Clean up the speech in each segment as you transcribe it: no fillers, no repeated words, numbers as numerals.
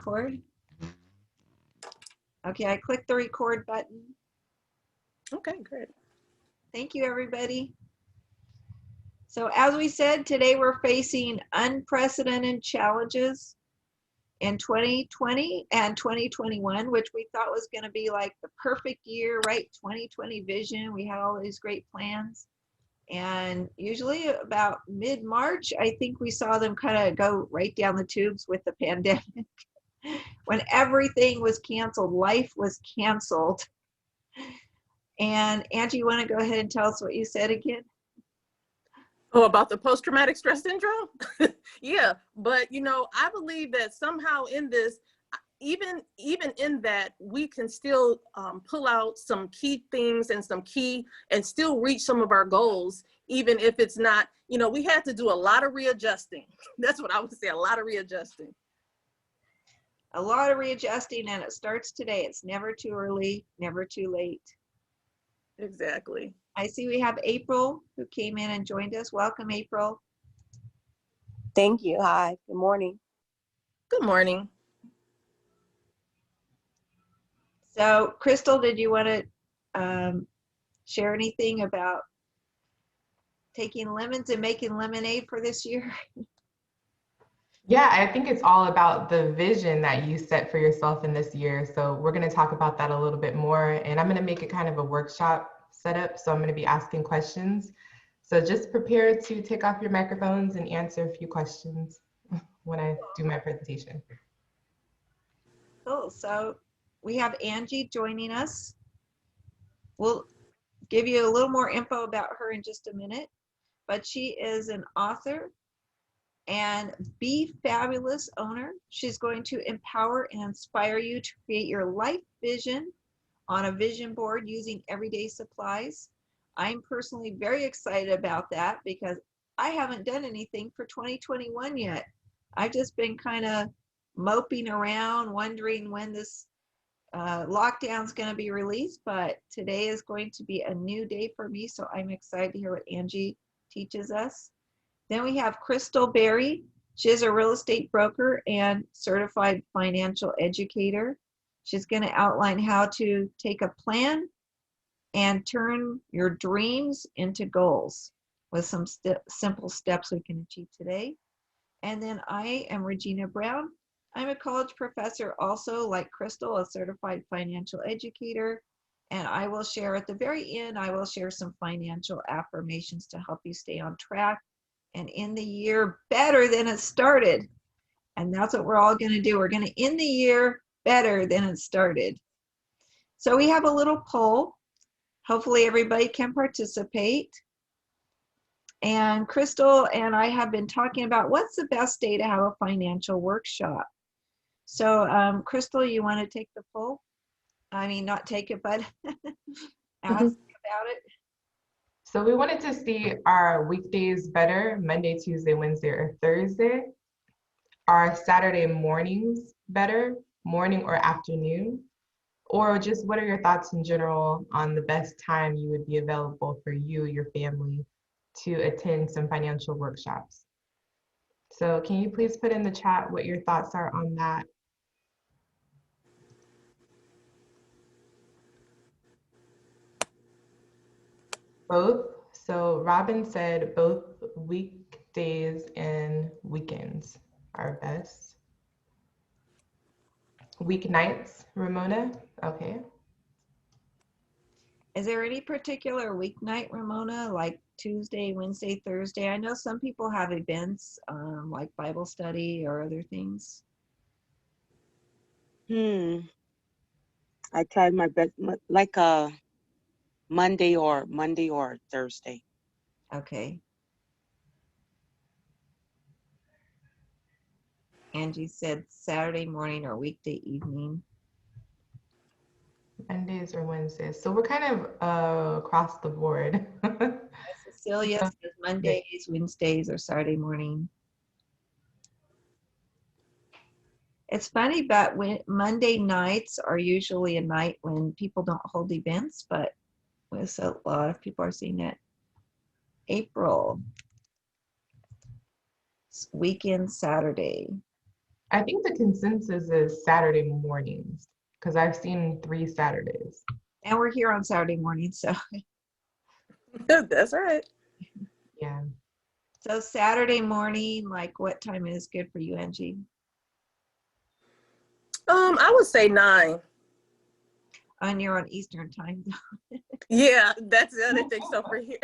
record? Okay, I clicked the record button. Okay, great. Thank you, everybody. So as we said, today we're facing unprecedented challenges in 2020 and 2021, which we thought was going to be like the perfect year, right? 2020 vision. We had all these great plans. And usually about mid-March, I think we saw them kind of go right down the tubes with the pandemic. When everything was canceled, life was canceled. And Angie, you want to go ahead and tell us what you said again? Oh, about the post-traumatic stress syndrome? Yeah, but you know, I believe that somehow in this, even in that, we can still pull out some key things and still reach some of our goals, even if it's not, you know, we had to do a lot of readjusting. That's what I would say, a lot of readjusting. A lot of readjusting, and it starts today. It's never too early, never too late. Exactly. I see we have April who came in and joined us. Welcome, April. Thank you. Hi. Good morning. Good morning. So, Crystal, did you want to share anything about taking lemons and making lemonade for this year? Yeah, I think it's all about the vision that you set for yourself in this year. So we're going to talk about that a little bit more, and I'm going to make it kind of a workshop setup. So I'm going to be asking questions. So just prepare to take off your microphones and answer a few questions when I do my presentation. Cool. So we have Angie joining us. We'll give you a little more info about her in just a minute, but she is an author and Bfabulous owner. She's going to empower and inspire you to create your life vision on a vision board using everyday supplies. I'm personally very excited about that because I haven't done anything for 2021 yet. I've just been kind of moping around, wondering when this lockdown is going to be released, but today is going to be a new day for me, so I'm excited to hear what Angie teaches us. Then we have Crystal Berry. She is a real estate broker and certified financial educator. She's going to outline how to take a plan and turn your dreams into goals with some simple steps we can achieve today. And then I am Regina Brown. I'm a college professor also, like Crystal, a certified financial educator. And I will share at the very end, I will share some financial affirmations to help you stay on track and end the year better than it started. And that's what we're all going to do. We're going to end the year better than it started. So we have a little poll. Hopefully everybody can participate. And Crystal and I have been talking about what's the best day to have a financial workshop. So Crystal, you want to take the poll? I mean, not take it, but ask about it. So we wanted to see, are weekdays better, Monday, Tuesday, Wednesday, or Thursday? Are Saturday mornings better, morning or afternoon? Or just what are your thoughts in general on the best time you would be available for you, your family, to attend some financial workshops? So can you please put in the chat what your thoughts are on that? Both. So Robin said both weekdays and weekends are best. Weeknights, Ramona? Okay. Is there any particular weeknight, Ramona, like Tuesday, Wednesday, Thursday? I know some people have events like Bible study or other things. I tried my best, like Monday or Thursday. Okay. Angie said Saturday morning or weekday evening. Mondays or Wednesdays. So we're kind of across the board. Cecilia says Mondays, Wednesdays, or Saturday morning. It's funny, but when Monday nights are usually a night when people don't hold events, but with a lot of people are seeing it. April, weekend Saturday. I think the consensus is Saturday mornings because I've seen 3 Saturdays. And we're here on Saturday morning, so That's right. Yeah. so Saturday morning, like what time is good for you, Angie? I would say 9. And you're on Eastern time. Yeah, that's the other thing. So for here,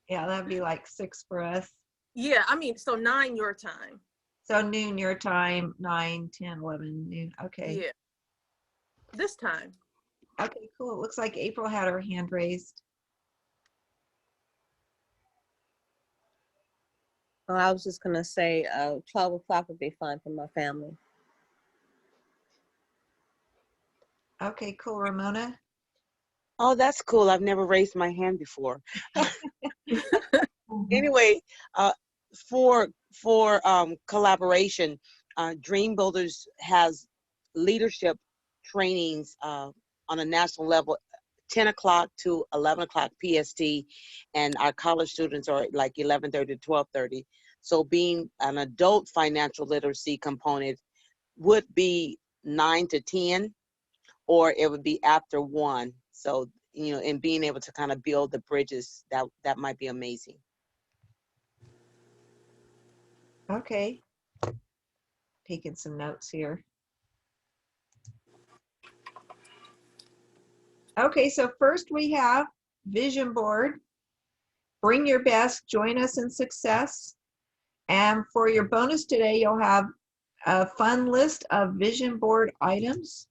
Yeah, that'd be like 6 for us. yeah, I mean, so 9 your time. So noon your time, 9, 10, 11, noon. Okay. Yeah, this time. Okay, cool. It looks like April had her hand raised. Oh, I was just gonna say 12 o'clock would be fine for my family. Okay, cool. Ramona? Oh, that's cool. I've never raised my hand before. Anyway, uh, for collaboration, Dream Builders has leadership trainings on a national level, 10 o'clock to 11 o'clock PST, and our college students are like 11:30 to 12:30. So being an adult financial literacy component would be 9 to 10, or it would be after 1. So, and being able to kind of build the bridges, that might be amazing. Okay. Taking some notes here. Okay, so first we have vision board. Bring your best, join us in success. And for your bonus today, you'll have a fun list of vision board items.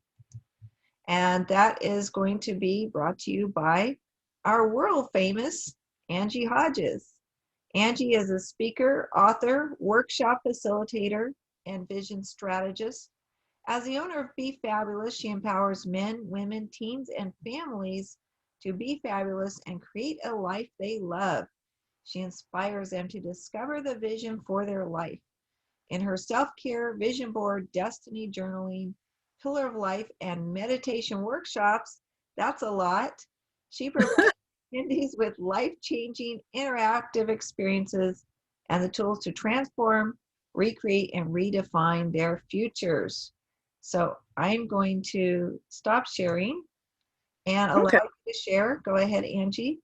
And that is going to be brought to you by our world famous Angie Hodges. Angie is a speaker, author, workshop facilitator, and vision strategist. As the owner of Bfabulous, she empowers men, women, teens, and families to be fabulous and create a life they love. She inspires them to discover the vision for their life. In her self-care, vision board, destiny journaling, pillar of life, and meditation workshops, that's a lot, she provides attendees with life-changing interactive experiences and the tools to transform, recreate, and redefine their futures. So I'm going to stop sharing and allow Okay. you to share. Go ahead, Angie.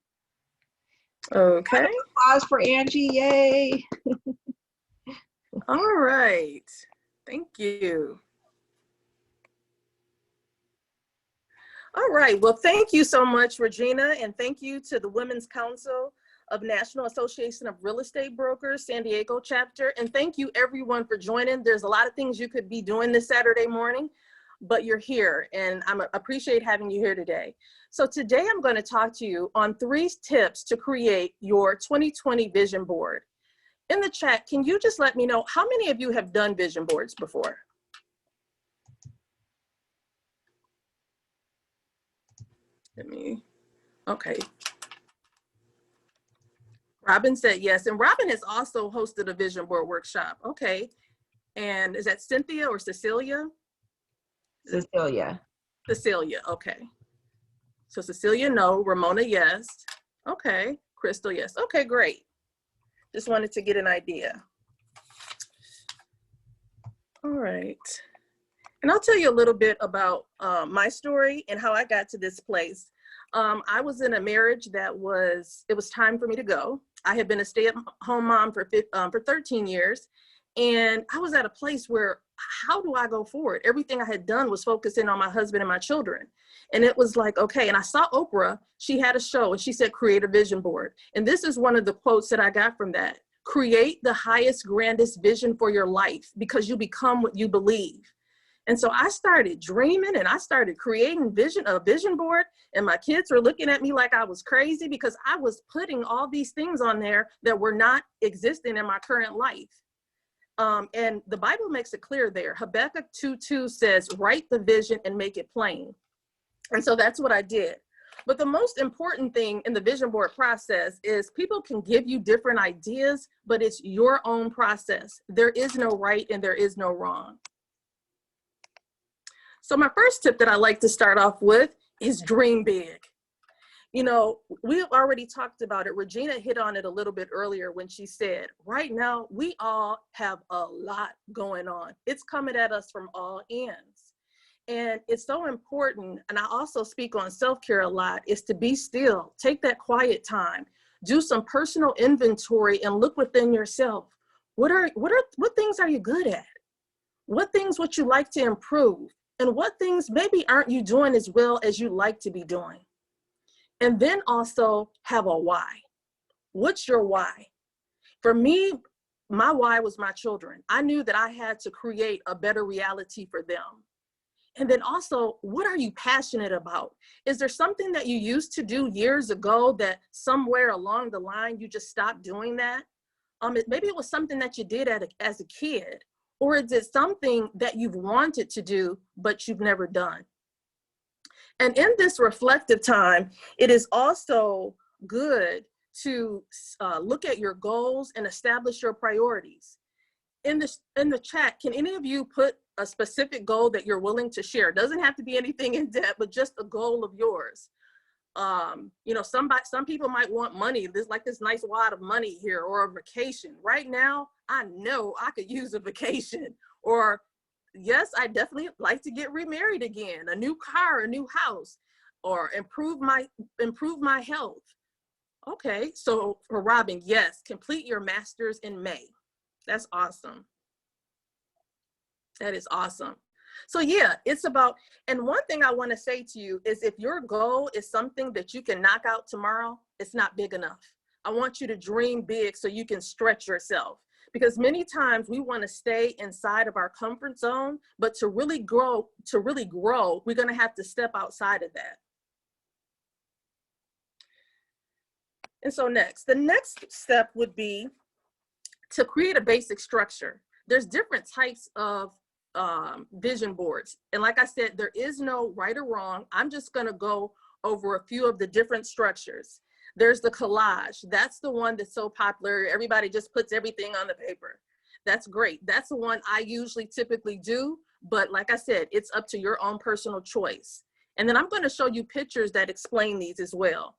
Okay. Applause for Angie, yay. All right. Thank you. All right. Well, thank you so much, Regina, and thank you to the Women's Council of National Association of Real Estate Brokers, San Diego chapter. And thank you everyone for joining. There's a lot of things you could be doing this Saturday morning, but you're here and I appreciate having you here today. So today I'm going to talk to you on 3 tips to create your 2020 vision board. In the chat, can you just let me know how many of you have done vision boards before? Okay. Robin said yes, and Robin has also hosted a vision board workshop. Okay, and is that Cynthia or Cecilia? Cecilia. Cecilia, okay. So Cecilia, no. Ramona, yes. Okay. Crystal, yes. Okay, great. Just wanted to get an idea. All right. And I'll tell you a little bit about my story and how I got to this place. I was in a marriage that it was time for me to go. I had been a stay-at-home mom for 13 years. And I was at a place where, how do I go forward? Everything I had done was focusing on my husband and my children. And it was like, okay. And I saw Oprah, she had a show and she said, create a vision board. And this is one of the quotes that I got from that. Create the highest, grandest vision for your life because you become what you believe. And so I started dreaming and I started creating a vision board, and my kids were looking at me like I was crazy because I was putting all these things on there that were not existing in my current life. And the Bible makes it clear there. Habakkuk 2:2 says, write the vision and make it plain. And so that's what I did. But the most important thing in the vision board process is people can give you different ideas, but it's your own process. There is no right and there is no wrong. So my first tip that I like to start off with is dream big. You know, we've already talked about it. Regina hit on it a little bit earlier when she said, right now, we all have a lot going on. It's coming at us from all ends. And it's so important, and I also speak on self-care a lot, is to be still, take that quiet time, do some personal inventory and look within yourself. What things are you good at? What things would you like to improve? And what things maybe aren't you doing as well as you like to be doing? And then also have a why. What's your why? For me, my why was my children. I knew that I had to create a better reality for them. And then also, what are you passionate about? Is there something that you used to do years ago that somewhere along the line you just stopped doing that? Maybe it was something that you did as a kid, or is it something that you've wanted to do but you've never done? And in this reflective time, it is also good to look at your goals and establish your priorities. In the chat, can any of you put a specific goal that you're willing to share? It doesn't have to be anything in depth, but just a goal of yours. You know, some people might want money. There's like this nice wad of money here, or a vacation. Right now, I know I could use a vacation. Or yes, I definitely like to get remarried again, a new car, a new house, or improve my health. Okay, so for Robin, yes, complete your master's in May. That's awesome. That is awesome. So yeah, it's about, and one thing I want to say to you is if your goal is something that you can knock out tomorrow, it's not big enough. I want you to dream big so you can stretch yourself, because many times we want to stay inside of our comfort zone, but to really grow, we're going to have to step outside of that. And so the next step would be to create a basic structure. There's different types of vision boards. And like I said, there is no right or wrong. I'm just going to go over a few of the different structures. There's the collage. That's the one that's so popular. Everybody just puts everything on the paper. That's great. That's the one I usually typically do. But like I said, it's up to your own personal choice. And then I'm going to show you pictures that explain these as well.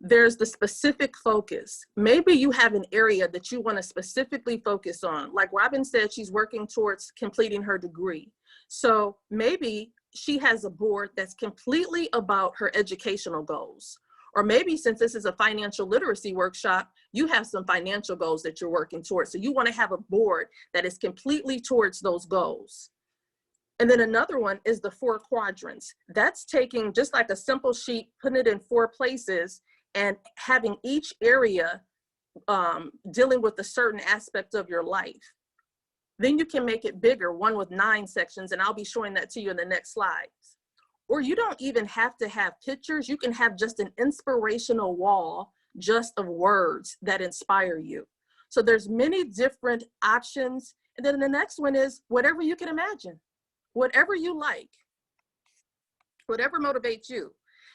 There's the specific focus. Maybe you have an area that you want to specifically focus on. Like Robin said, she's working towards completing her degree. So maybe she has a board that's completely about her educational goals. Or maybe since this is a financial literacy workshop, you have some financial goals that you're working towards. So you want to have a board that is completely towards those goals. And then another one is the 4 quadrants. That's taking just like a simple sheet, putting it in 4 places, and having each area dealing with a certain aspect of your life. Then you can make it bigger, one with 9 sections, and I'll be showing that to you in the next slides. Or you don't even have to have pictures. You can have just an inspirational wall just of words that inspire you. So there's many different options. And then the next one is whatever you can imagine, whatever you like, whatever motivates you.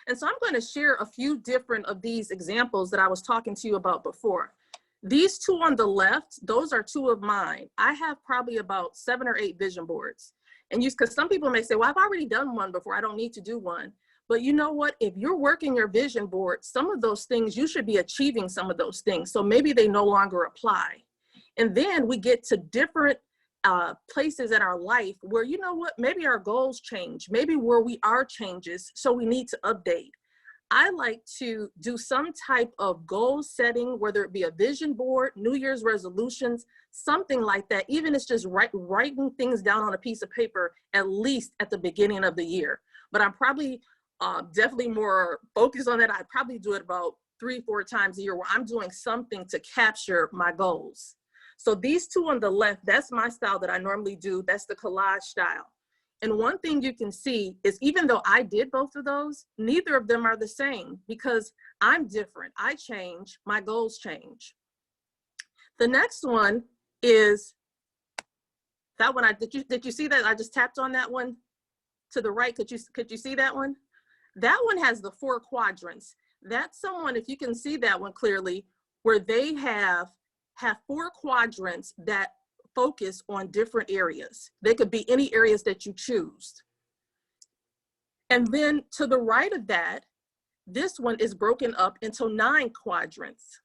And so I'm going to share a few different of these examples that I was talking to you about before. These 2 on the left, those are 2 of mine. I have probably about 7 or 8 vision boards. And because some people may say, well, I've already done one before, I don't need to do one. But you know what? If you're working your vision board, some of those things, you should be achieving some of those things. So maybe they no longer apply. And then we get to different places in our life where, you know what, maybe our goals change, maybe where we are changes, so we need to update. I like to do some type of goal setting, whether it be a vision board, New Year's resolutions, something like that. Even it's just writing things down on a piece of paper, at least at the beginning of the year. But I'm probably definitely more focused on that. I probably do it about 3-4 times a year where I'm doing something to capture my goals. So these 2 on the left, that's my style that I normally do. That's the collage style. And one thing you can see is even though I did both of those, neither of them are the same because I'm different. I change, my goals change. The next one is that one. Did you see that? I just tapped on that one to the right. Could you see that one? That one has the 4 quadrants. That's someone, if you can see that one clearly, where they have 4 quadrants that focus on different areas. They could be any areas that you choose. And then to the right of that, this one is broken up into 9 quadrants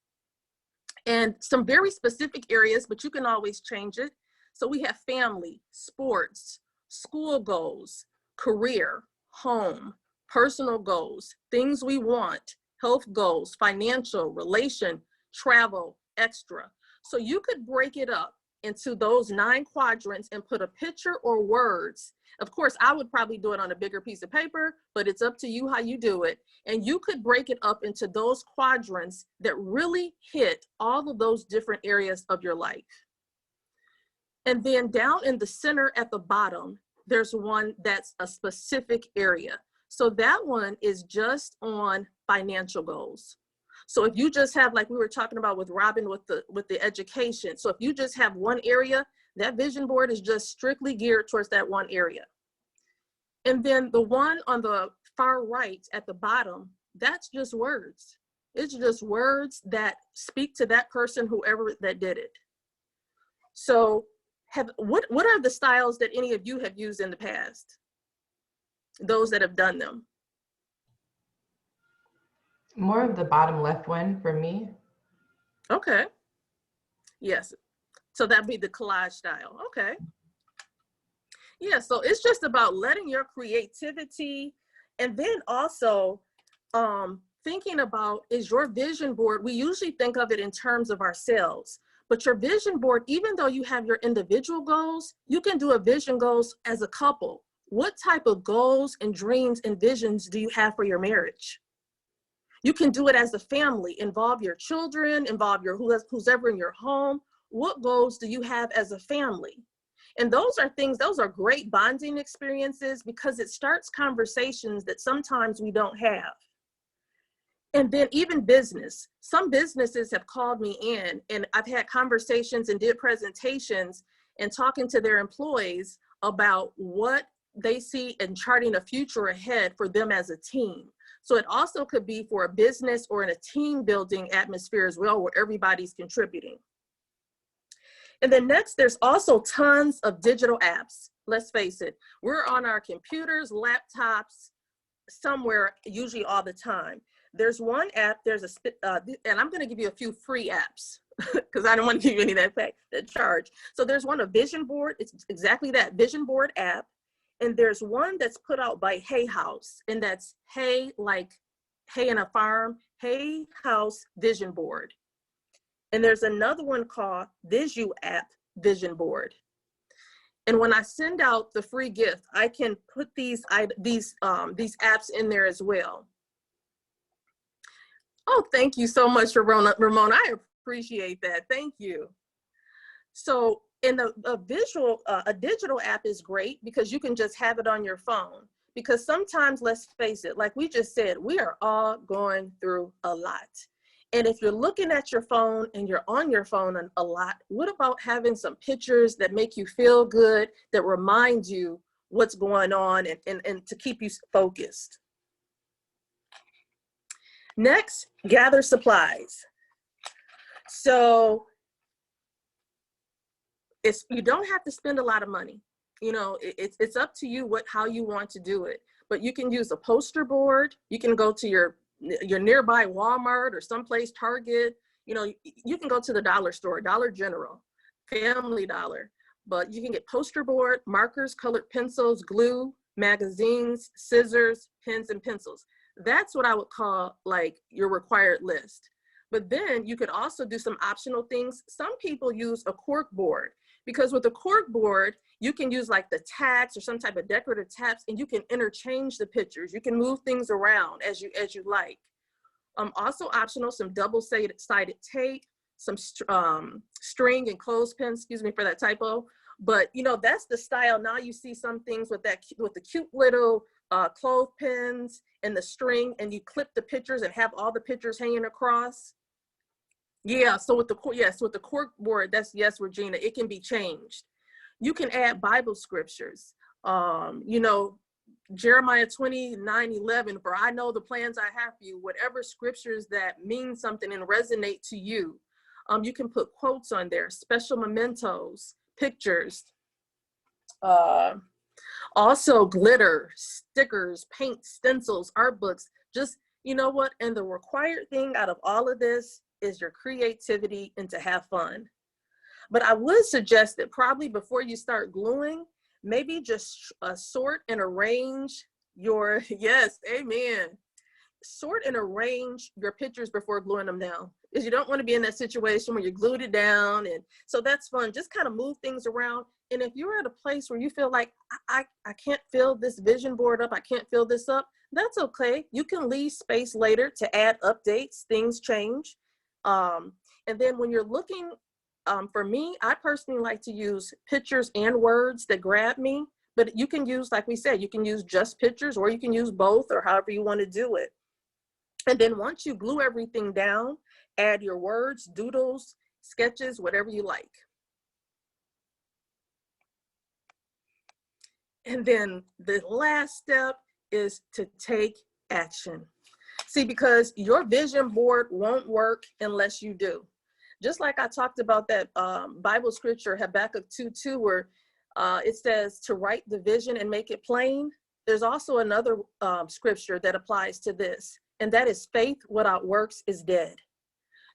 and some very specific areas, but you can always change it. So we have family, sports, school goals, career, home, personal goals, things we want, health goals, financial, relation, travel, extra. So you could break it up into those 9 quadrants and put a picture or words. Of course, I would probably do it on a bigger piece of paper, but it's up to you how you do it. And you could break it up into those quadrants that really hit all of those different areas of your life. And then down in the center at the bottom, there's one that's a specific area. So that one is just on financial goals. So if you just have, like we were talking about with Robin with the education, so if you just have one area, that vision board is just strictly geared towards that one area. And then the one on the far right at the bottom, that's just words. It's just words that speak to that person, whoever that did it. So what are the styles that any of you have used in the past? Those that have done them. More of the bottom left one for me. Okay. Yes. So that'd be the collage style. Okay. Yeah, so it's just about letting your creativity, and then also thinking about, is your vision board, we usually think of it in terms of ourselves, but your vision board, even though you have your individual goals, you can do a vision goals as a couple. What type of goals and dreams and visions do you have for your marriage? You can do it as a family, involve your children, involve who's ever in your home. What goals do you have as a family? And those are things, those are great bonding experiences because it starts conversations that sometimes we don't have. And then even business, some businesses have called me in and I've had conversations and did presentations and talking to their employees about what they see and charting a future ahead for them as a team. So it also could be for a business or in a team building atmosphere as well, where everybody's contributing. And then next, there's also tons of digital apps. Let's face it, we're on our computers, laptops, somewhere, usually all the time. There's one app, and I'm gonna give you a few free apps because I don't want to give you any that charge. So there's one, a vision board, it's exactly that, vision board app. And there's one that's put out by Hay House, and that's hay, like hay in a farm, Hay House Vision Board. And there's another one called Visu App Vision Board. And when I send out the free gift, I can put these apps in there as well. Oh, thank you so much, Ramona. I appreciate that. Thank you. So, and a digital app is great because you can just have it on your phone. Because sometimes, let's face it, like we just said, we are all going through a lot. And if you're looking at your phone and you're on your phone a lot, what about having some pictures that make you feel good, that remind you what's going on and to keep you focused? Next, gather supplies. So you don't have to spend a lot of money. You know, it's up to you how you want to do it. But you can use a poster board. You can go to your nearby Walmart or someplace, Target. You know, you can go to the dollar store, Dollar General, Family Dollar. But you can get poster board, markers, colored pencils, glue, magazines, scissors, pens, and pencils. That's what I would call like your required list. But then you could also do some optional things. Some people use a cork board, because with a cork board, you can use like the tacks or some type of decorative tabs, and you can interchange the pictures. You can move things around as you like. Also optional, some double-sided tape, some string and clothespins, excuse me for that typo. But you know, that's the style. Now you see some things with the cute little clothespins and the string, and you clip the pictures and have all the pictures hanging across. Yeah, so with the cork board, that's, yes, Regina, it can be changed. You can add Bible scriptures. You know, Jeremiah 29:11, for I know the plans I have for you, whatever scriptures that mean something and resonate to you. You can put quotes on there, special mementos, pictures. Also glitter, stickers, paint, stencils, art books, just You know what? And the required thing out of all of this is your creativity and to have fun. But I would suggest that probably before you start gluing, maybe just sort and arrange your, yes, amen. Sort and arrange your pictures before gluing them down, because you don't want to be in that situation where you glued it down. And so that's fun. Just kind of move things around. And if you're at a place where you feel like I can't fill this vision board up, I can't fill this up, that's okay. You can leave space later to add updates, things change. And then when you're looking, for me, I personally like to use pictures and words that grab me, but you can use, like we said, you can use just pictures or you can use both or however you want to do it. And then once you glue everything down, add your words, doodles, sketches, whatever you like. And then the last step is to take action. See, because your vision board won't work unless you do. Just like I talked about that Bible scripture, Habakkuk 2:2, where it says to write the vision and make it plain. There's also another scripture that applies to this, and that is faith without works is dead.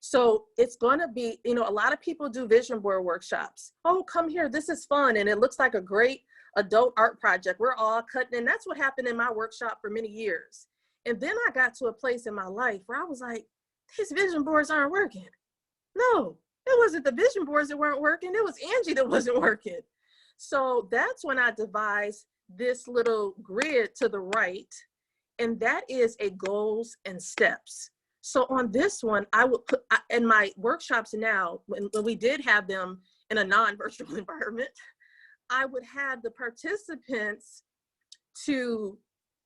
So it's going to be, you know, a lot of people do vision board workshops. Oh, come here, this is fun. And it looks like a great adult art project. We're all cutting, and that's what happened in my workshop for many years. And then I got to a place in my life where I was like, these vision boards aren't working. No, it wasn't the vision boards that weren't working. It was Angie that wasn't working. So that's when I devised this little grid to the right, and that is a goals and steps. So on this one, I would put in my workshops now, when we did have them in a non-virtual environment, I would have the participants to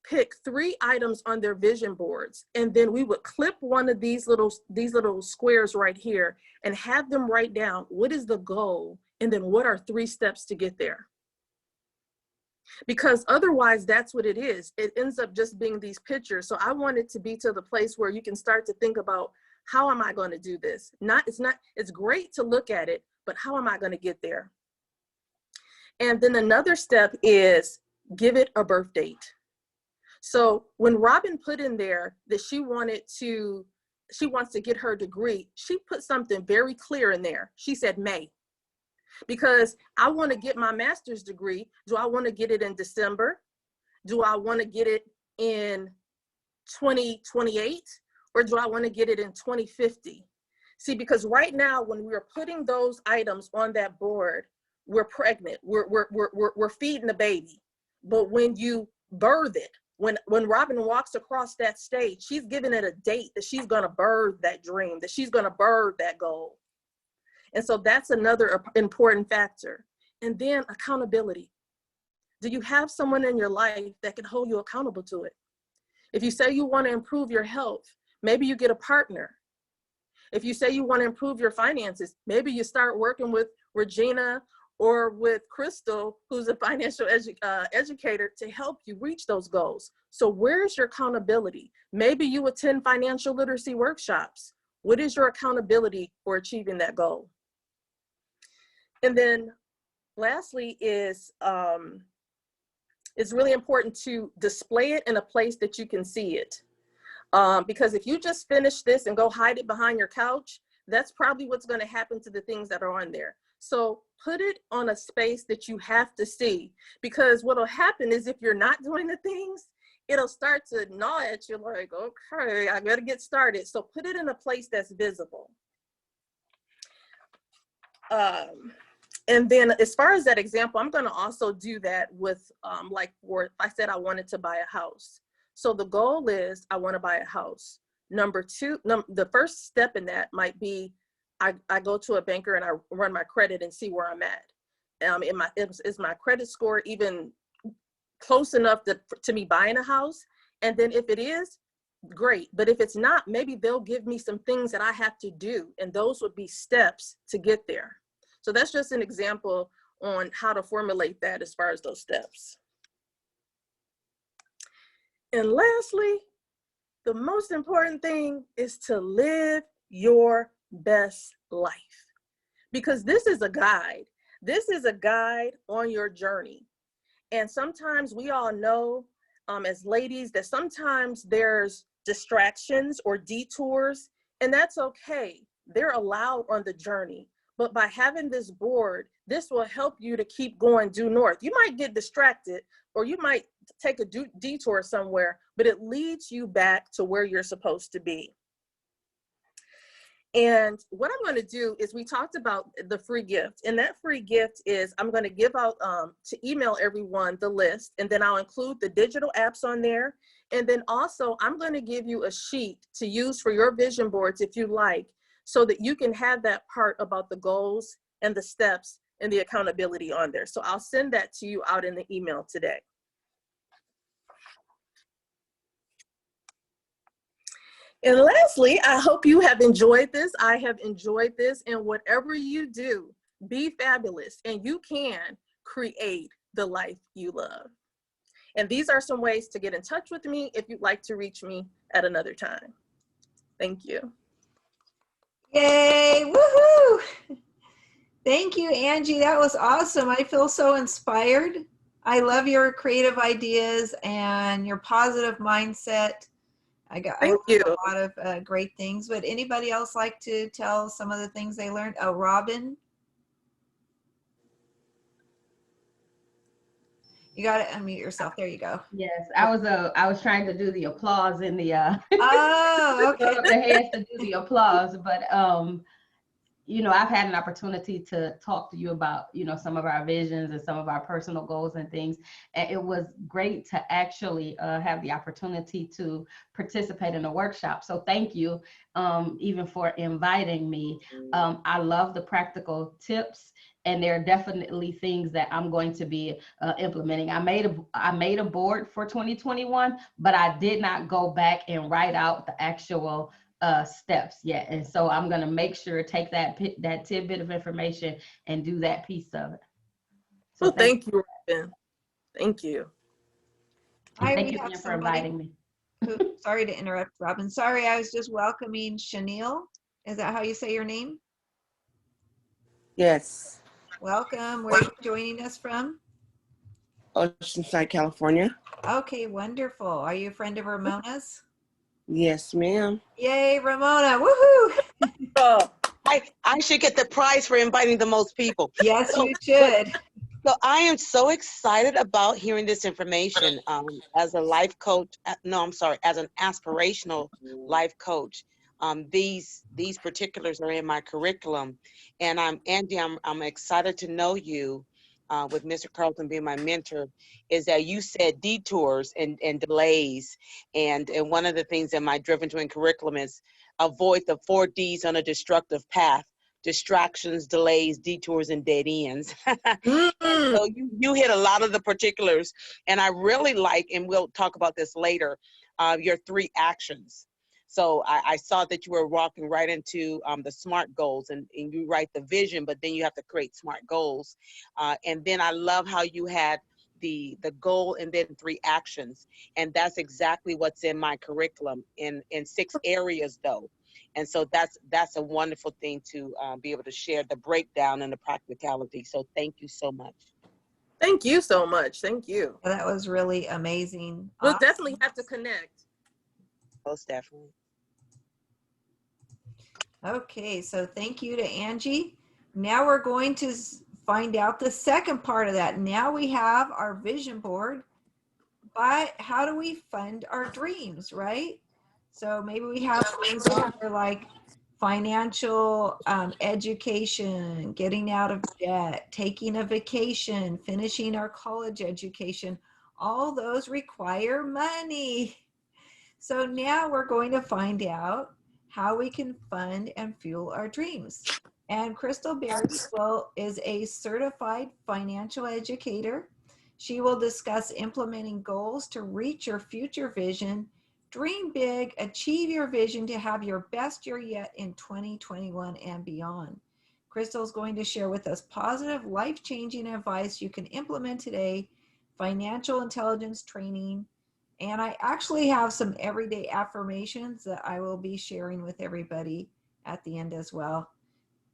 pick 3 items on their vision boards, and then we would clip one of these little squares right here and have them write down what is the goal and then what are 3 steps to get there. Because otherwise that's what it is. It ends up just being these pictures. So I want it to be to the place where you can start to think about, how am I going to do this? It's great to look at it, but how am I going to get there? And then another step is give it a birth date. So when Robin put in there that she wants to get her degree, she put something very clear in there. She said May, because I want to get my master's degree. Do I want to get it in December? Do I want to get it in 2028? Or do I want to get it in 2050? See, because right now when we're putting those items on that board, we're pregnant, we're feeding the baby. But when you birth it, when Robin walks across that stage, she's giving it a date that she's going to birth that dream, that she's going to birth that goal. And so that's another important factor. And then accountability. Do you have someone in your life that can hold you accountable to it? If you say you want to improve your health, maybe you get a partner. If you say you want to improve your finances, maybe you start working with Regina or with Crystal, who's a financial educator, to help you reach those goals. So where's your accountability? Maybe you attend financial literacy workshops. What is your accountability for achieving that goal? And then lastly is, it's really important to display it in a place that you can see it. Because if you just finish this and go hide it behind your couch, that's probably what's going to happen to the things that are on there. So put it on a space that you have to see, because what'll happen is if you're not doing the things, it'll start to gnaw at you like, okay, I gotta get started. So put it in a place that's visible. And then as far as that example, I'm gonna also do that with like, if I said I wanted to buy a house. So the goal is I wanna buy a house. Number 2, the first step in that might be, I go to a banker and I run my credit and see where I'm at. Is my credit score even close enough to me buying a house? And then if it is, great. But if it's not, maybe they'll give me some things that I have to do, and those would be steps to get there. So that's just an example on how to formulate that as far as those steps. And lastly, the most important thing is to live your best life, because this is a guide. This is a guide on your journey. And sometimes we all know as ladies that sometimes there's distractions or detours, and that's okay. They're allowed on the journey. But by having this board, this will help you to keep going due north. You might get distracted, or you might take a detour somewhere, but it leads you back to where you're supposed to be. And what I'm going to do is, we talked about the free gift, and that free gift is, I'm going to give out to email everyone the list, and then I'll include the digital apps on there. And then also I'm going to give you a sheet to use for your vision boards if you like, so that you can have that part about the goals and the steps and the accountability on there. So I'll send that to you out in the email today. And lastly, I hope you have enjoyed this. I have enjoyed this. And whatever you do, be fabulous, and you can create the life you love. And these are some ways to get in touch with me if you'd like to reach me at another time. Thank you. Yay, woohoo! Thank you, Angie. That was awesome. I feel so inspired. I love your creative ideas and your positive mindset. I learned a lot of great things. Would anybody else like to tell some of the things they learned? Oh, Robin. You got to unmute yourself. There you go. Yes, I was trying to do the applause in the oh, okay. the hands to do the applause, but you know, I've had an opportunity to talk to you about, you know, some of our visions and some of our personal goals and things. And it was great to actually have the opportunity to participate in a workshop. So thank you even for inviting me. I love the practical tips, and there are definitely things that I'm going to be implementing. I made a board for 2021, but I did not go back and write out the actual steps yet. And so I'm going to make sure, take that tidbit of information and do that piece of it. So well, thank you, Robin. Thank you. Thank you for inviting me. Sorry to interrupt, Robin. Sorry, I was just welcoming Chanel. Is that how you say your name? Yes. Welcome. Where are you joining us from? Oceanside, California. Okay, wonderful. Are you a friend of Ramona's? Yes, ma'am. Yay, Ramona. Woohoo! Oh, I should get the prize for inviting the most people. Yes, you should. So I am so excited about hearing this information as a life coach. No, I'm sorry, as an aspirational life coach. These particulars are in my curriculum, and Angie, I'm excited to know you. With Mr. Carlton being my mentor, is that you said detours and delays, and one of the things in my Driven to Win curriculum is avoid the 4 Ds on a destructive path: distractions, delays, detours, and dead ends. So you hit a lot of the particulars, and I really like, and we'll talk about this later, your 3 actions. So I saw that you were walking right into the SMART goals, and you write the vision, but then you have to create SMART goals. And then I love how you had the goal and then 3 actions. And that's exactly what's in my curriculum in 6 areas though. And so that's a wonderful thing to be able to share the breakdown and the practicality. So thank you so much. Thank you so much. Thank you. That was really amazing. We'll definitely have to connect. Most definitely. Okay, so thank you to Angie. Now we're going to find out the second part of that. Now we have our vision board, but how do we fund our dreams, right? So maybe we have things on there like financial education, getting out of debt, taking a vacation, finishing our college education. All those require money. So now we're going to find out how we can fund and fuel our dreams. And Crystal Berry is a certified financial educator. She will discuss implementing goals to reach your future vision. Dream big, achieve your vision to have your best year yet in 2021 and beyond. Crystal is going to share with us positive, life-changing advice you can implement today, financial intelligence training, and I actually have some everyday affirmations that I will be sharing with everybody at the end as well.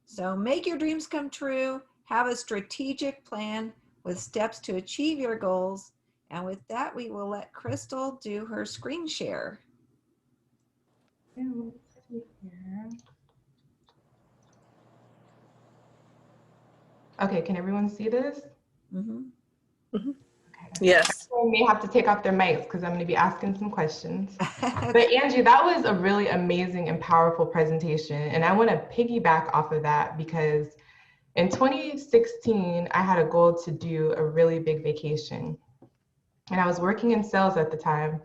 So make your dreams come true. Have a strategic plan with steps to achieve your goals. And with that, we will let Crystal do her screen share. Okay, let's see here. Okay, can everyone see this? Mhm. Okay. Yes. Everyone may have to take off their mics because I'm going to be asking some questions. But Angie, that was a really amazing and powerful presentation. And I want to piggyback off of that because in 2016, I had a goal to do a really big vacation. And I was working in sales at the time.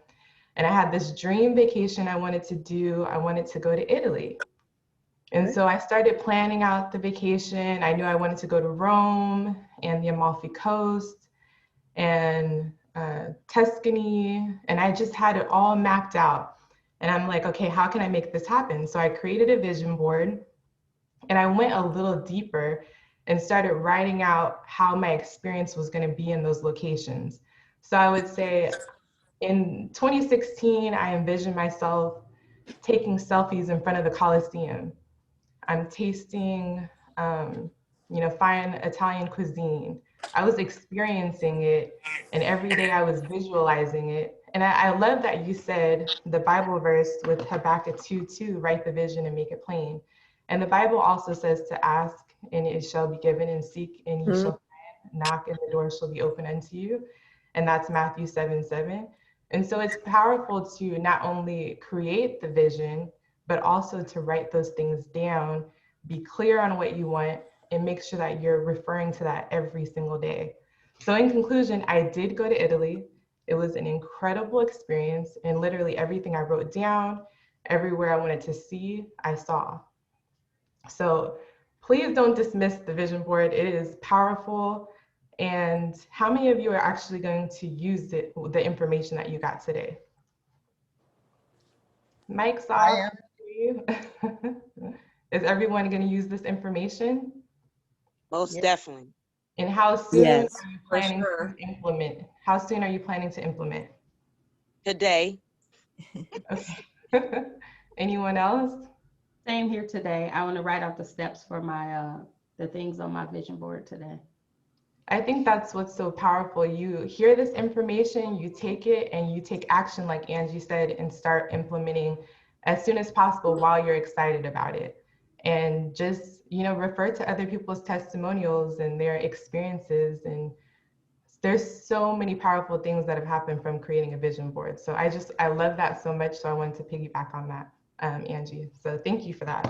And I had this dream vacation I wanted to do. I wanted to go to Italy. And so I started planning out the vacation. I knew I wanted to go to Rome and the Amalfi Coast and Tuscany. And I just had it all mapped out. And I'm like, okay, how can I make this happen? So I created a vision board and I went a little deeper and started writing out how my experience was going to be in those locations. So I would say in 2016, I envisioned myself taking selfies in front of the Coliseum. I'm tasting, fine Italian cuisine. I was experiencing it, and every day I was visualizing it. And I love that you said the Bible verse with Habakkuk 2:2, write the vision and make it plain. And the Bible also says to ask, and it shall be given, and seek, and ye shall find, knock, and the door shall be open unto you. And that's Matthew 7:7. And so it's powerful to not only create the vision, but also to write those things down, be clear on what you want, and make sure that you're referring to that every single day. So in conclusion, I did go to Italy. It was an incredible experience, and literally everything I wrote down, everywhere I wanted to see, I saw. So please don't dismiss the vision board. It is powerful. And how many of you are actually going to use it, the information that you got today? Mike's off. I am. Is everyone going to use this information? Most Yes. definitely. And how soon Yes. are you For planning sure. to implement? How soon are you planning to implement? Today, Okay. Anyone else? Same here today. I want to write out the steps for my the things on my vision board today. I think that's what's so powerful. You hear this information, you take it, and you take action, like Angie said, and start implementing as soon as possible while you're excited about it. And just, refer to other people's testimonials and their experiences. And there's so many powerful things that have happened from creating a vision board. So I love that so much. So I wanted to piggyback on that, Angie. So thank you for that.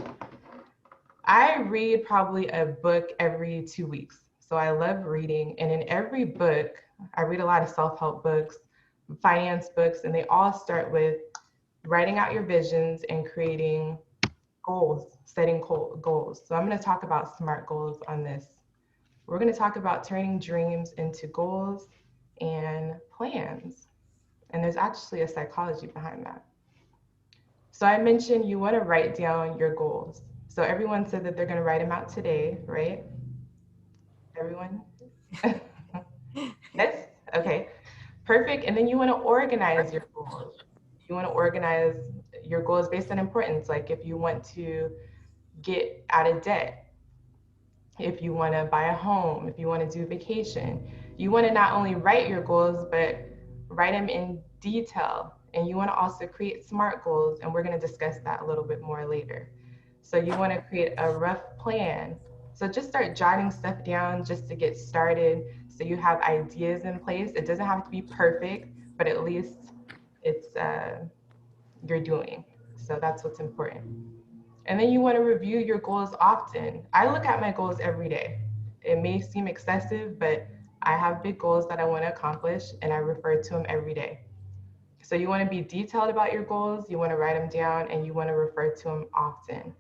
I read probably a book every 2 weeks. So I love reading. And in every book, I read a lot of self-help books, finance books, and they all start with writing out your visions and creating goals, setting goals. So I'm going to talk about SMART goals on this. We're going to talk about turning dreams into goals and plans. And there's actually a psychology behind that. So I mentioned you want to write down your goals. So everyone said that they're going to write them out today, right? Everyone? Yes? Okay. Perfect. And then you want to organize your goals. You want to organize your goals based on importance. Like if you want to get out of debt, if you want to buy a home, if you want to do vacation, you want to not only write your goals, but write them in detail. And you want to also create SMART goals. And we're going to discuss that a little bit more later. So you want to create a rough plan. So just start jotting stuff down just to get started. So you have ideas in place. It doesn't have to be perfect, but at least it's you're doing. So that's what's important. And then you want to review your goals often. I look at my goals every day. It may seem excessive, but I have big goals that I want to accomplish and I refer to them every day. So you want to be detailed about your goals, you want to write them down, and you want to refer to them often.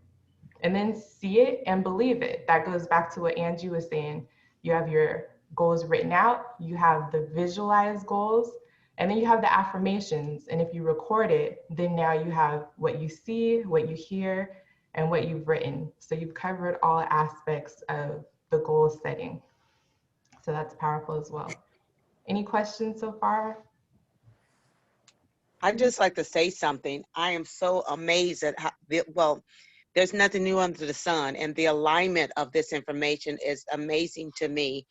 And then see it and believe it. That goes back to what Angie was saying. You have your goals written out, you have the visualized goals, and then you have the affirmations. And if you record it, then now you have what you see, what you hear, and what you've written. So you've covered all aspects of the goal setting. So that's powerful as well. Any questions so far? I'd just like to say something. I am so amazed at how, there's nothing new under the sun, and the alignment of this information is amazing to me,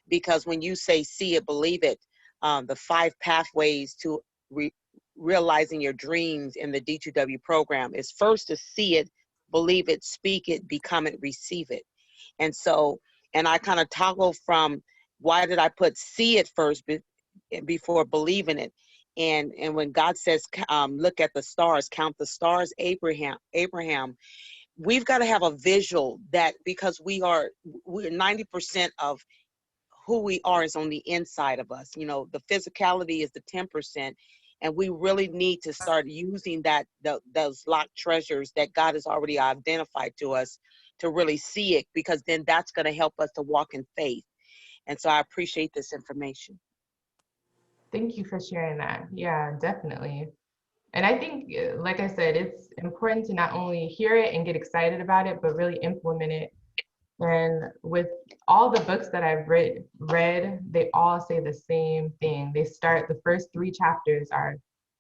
because when you say see it, believe it, the 5 pathways to realizing your dreams in the D2W program is first to see it, believe it, speak it, become it, receive it. And so, and I kind of toggle from why did I put see it first before believing it? And when God says, look at the stars, count the stars, Abraham, we've got to have a visual that, because we're 90% of who we are is on the inside of us. You know, the physicality is the 10%. And we really need to start using those locked treasures that God has already identified to us to really see it, because then that's going to help us to walk in faith. And so I appreciate this information. Thank you for sharing that. Yeah, definitely. And I think, like I said, it's important to not only hear it and get excited about it, but really implement it. And with all the books that I've read, they all say the same thing. They start, the first 3 chapters are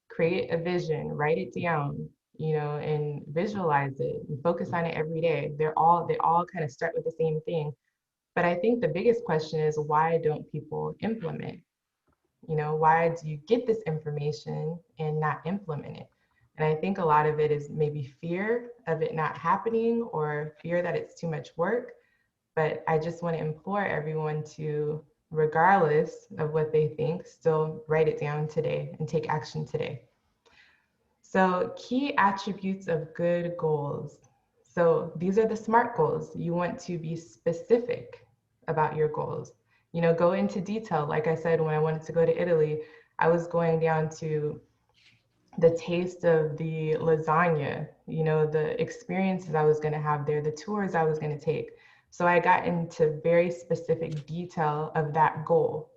create a vision, write it down, and visualize it and focus on it every day. They all kind of start with the same thing. But I think the biggest question is, why don't people implement? Why do you get this information and not implement it? And I think a lot of it is maybe fear of it not happening, or fear that it's too much work. But I just want to implore everyone to, regardless of what they think, still write it down today and take action today. So, key attributes of good goals. So these are the SMART goals. You want to be specific about your goals. Go into detail. Like I said, when I wanted to go to Italy, I was going down to the taste of the lasagna, the experiences I was going to have there, the tours I was going to take. So I got into very specific detail of that goal.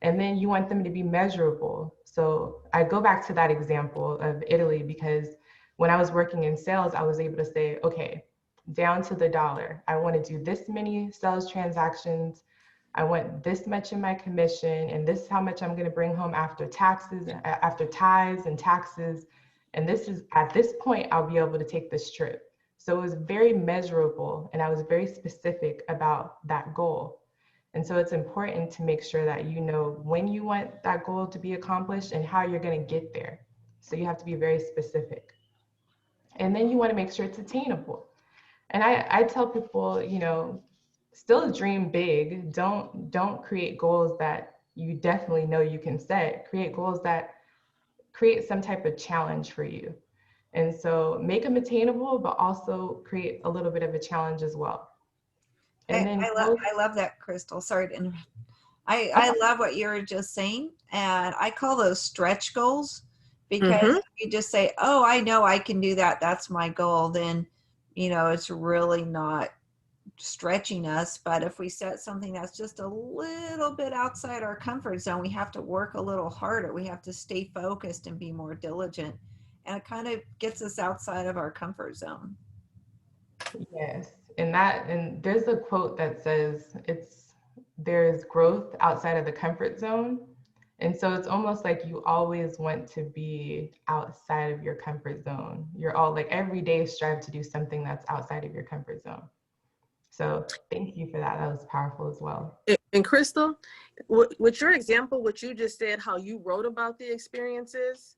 And then you want them to be measurable. So I go back to that example of Italy, because when I was working in sales, I was able to say, okay, down to the dollar, I want to do this many sales transactions. I want this much in my commission, and this is how much I'm going to bring home after taxes, after tithes and taxes. And this is, at this point, I'll be able to take this trip. So it was very measurable, and I was very specific about that goal. And so it's important to make sure that you know when you want that goal to be accomplished and how you're going to get there. So you have to be very specific. And then you want to make sure it's attainable. And I tell people, still dream big. Don't create goals that you definitely know you can set. Create goals that create some type of challenge for you. And so make them attainable, but also create a little bit of a challenge as well. And then I love that, Crystal. Sorry to interrupt. I love what you were just saying, and I call those stretch goals, because if you just say, oh, I know I can do that, that's my goal, then it's really not stretching us. But if we set something that's just a little bit outside our comfort zone, we have to work a little harder. We have to stay focused and be more diligent, and it kind of gets us outside of our comfort zone. Yes, and there's a quote that says there's growth outside of the comfort zone. And so it's almost like you always want to be outside of your comfort zone. You're all like every day strive to do something that's outside of your comfort zone. So thank you for that. That was powerful as well. And Crystal, with your example, what you just said, how you wrote about the experiences,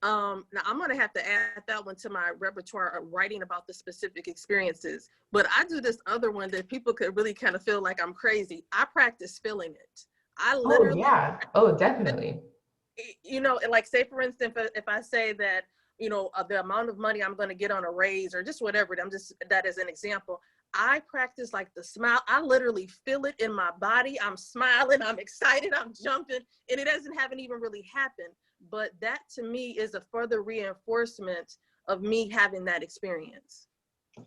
now I'm going to have to add that one to my repertoire of writing about the specific experiences. But I do this other one that people could really kind of feel like I'm crazy. I practice feeling it. I literally, oh yeah, oh definitely. Like say for instance, if I say that, the amount of money I'm going to get on a raise or just whatever, that as an example. I practice like the smile. I literally feel it in my body. I'm smiling, I'm excited, I'm jumping, and it haven't even really happened. But that to me is a further reinforcement of me having that experience.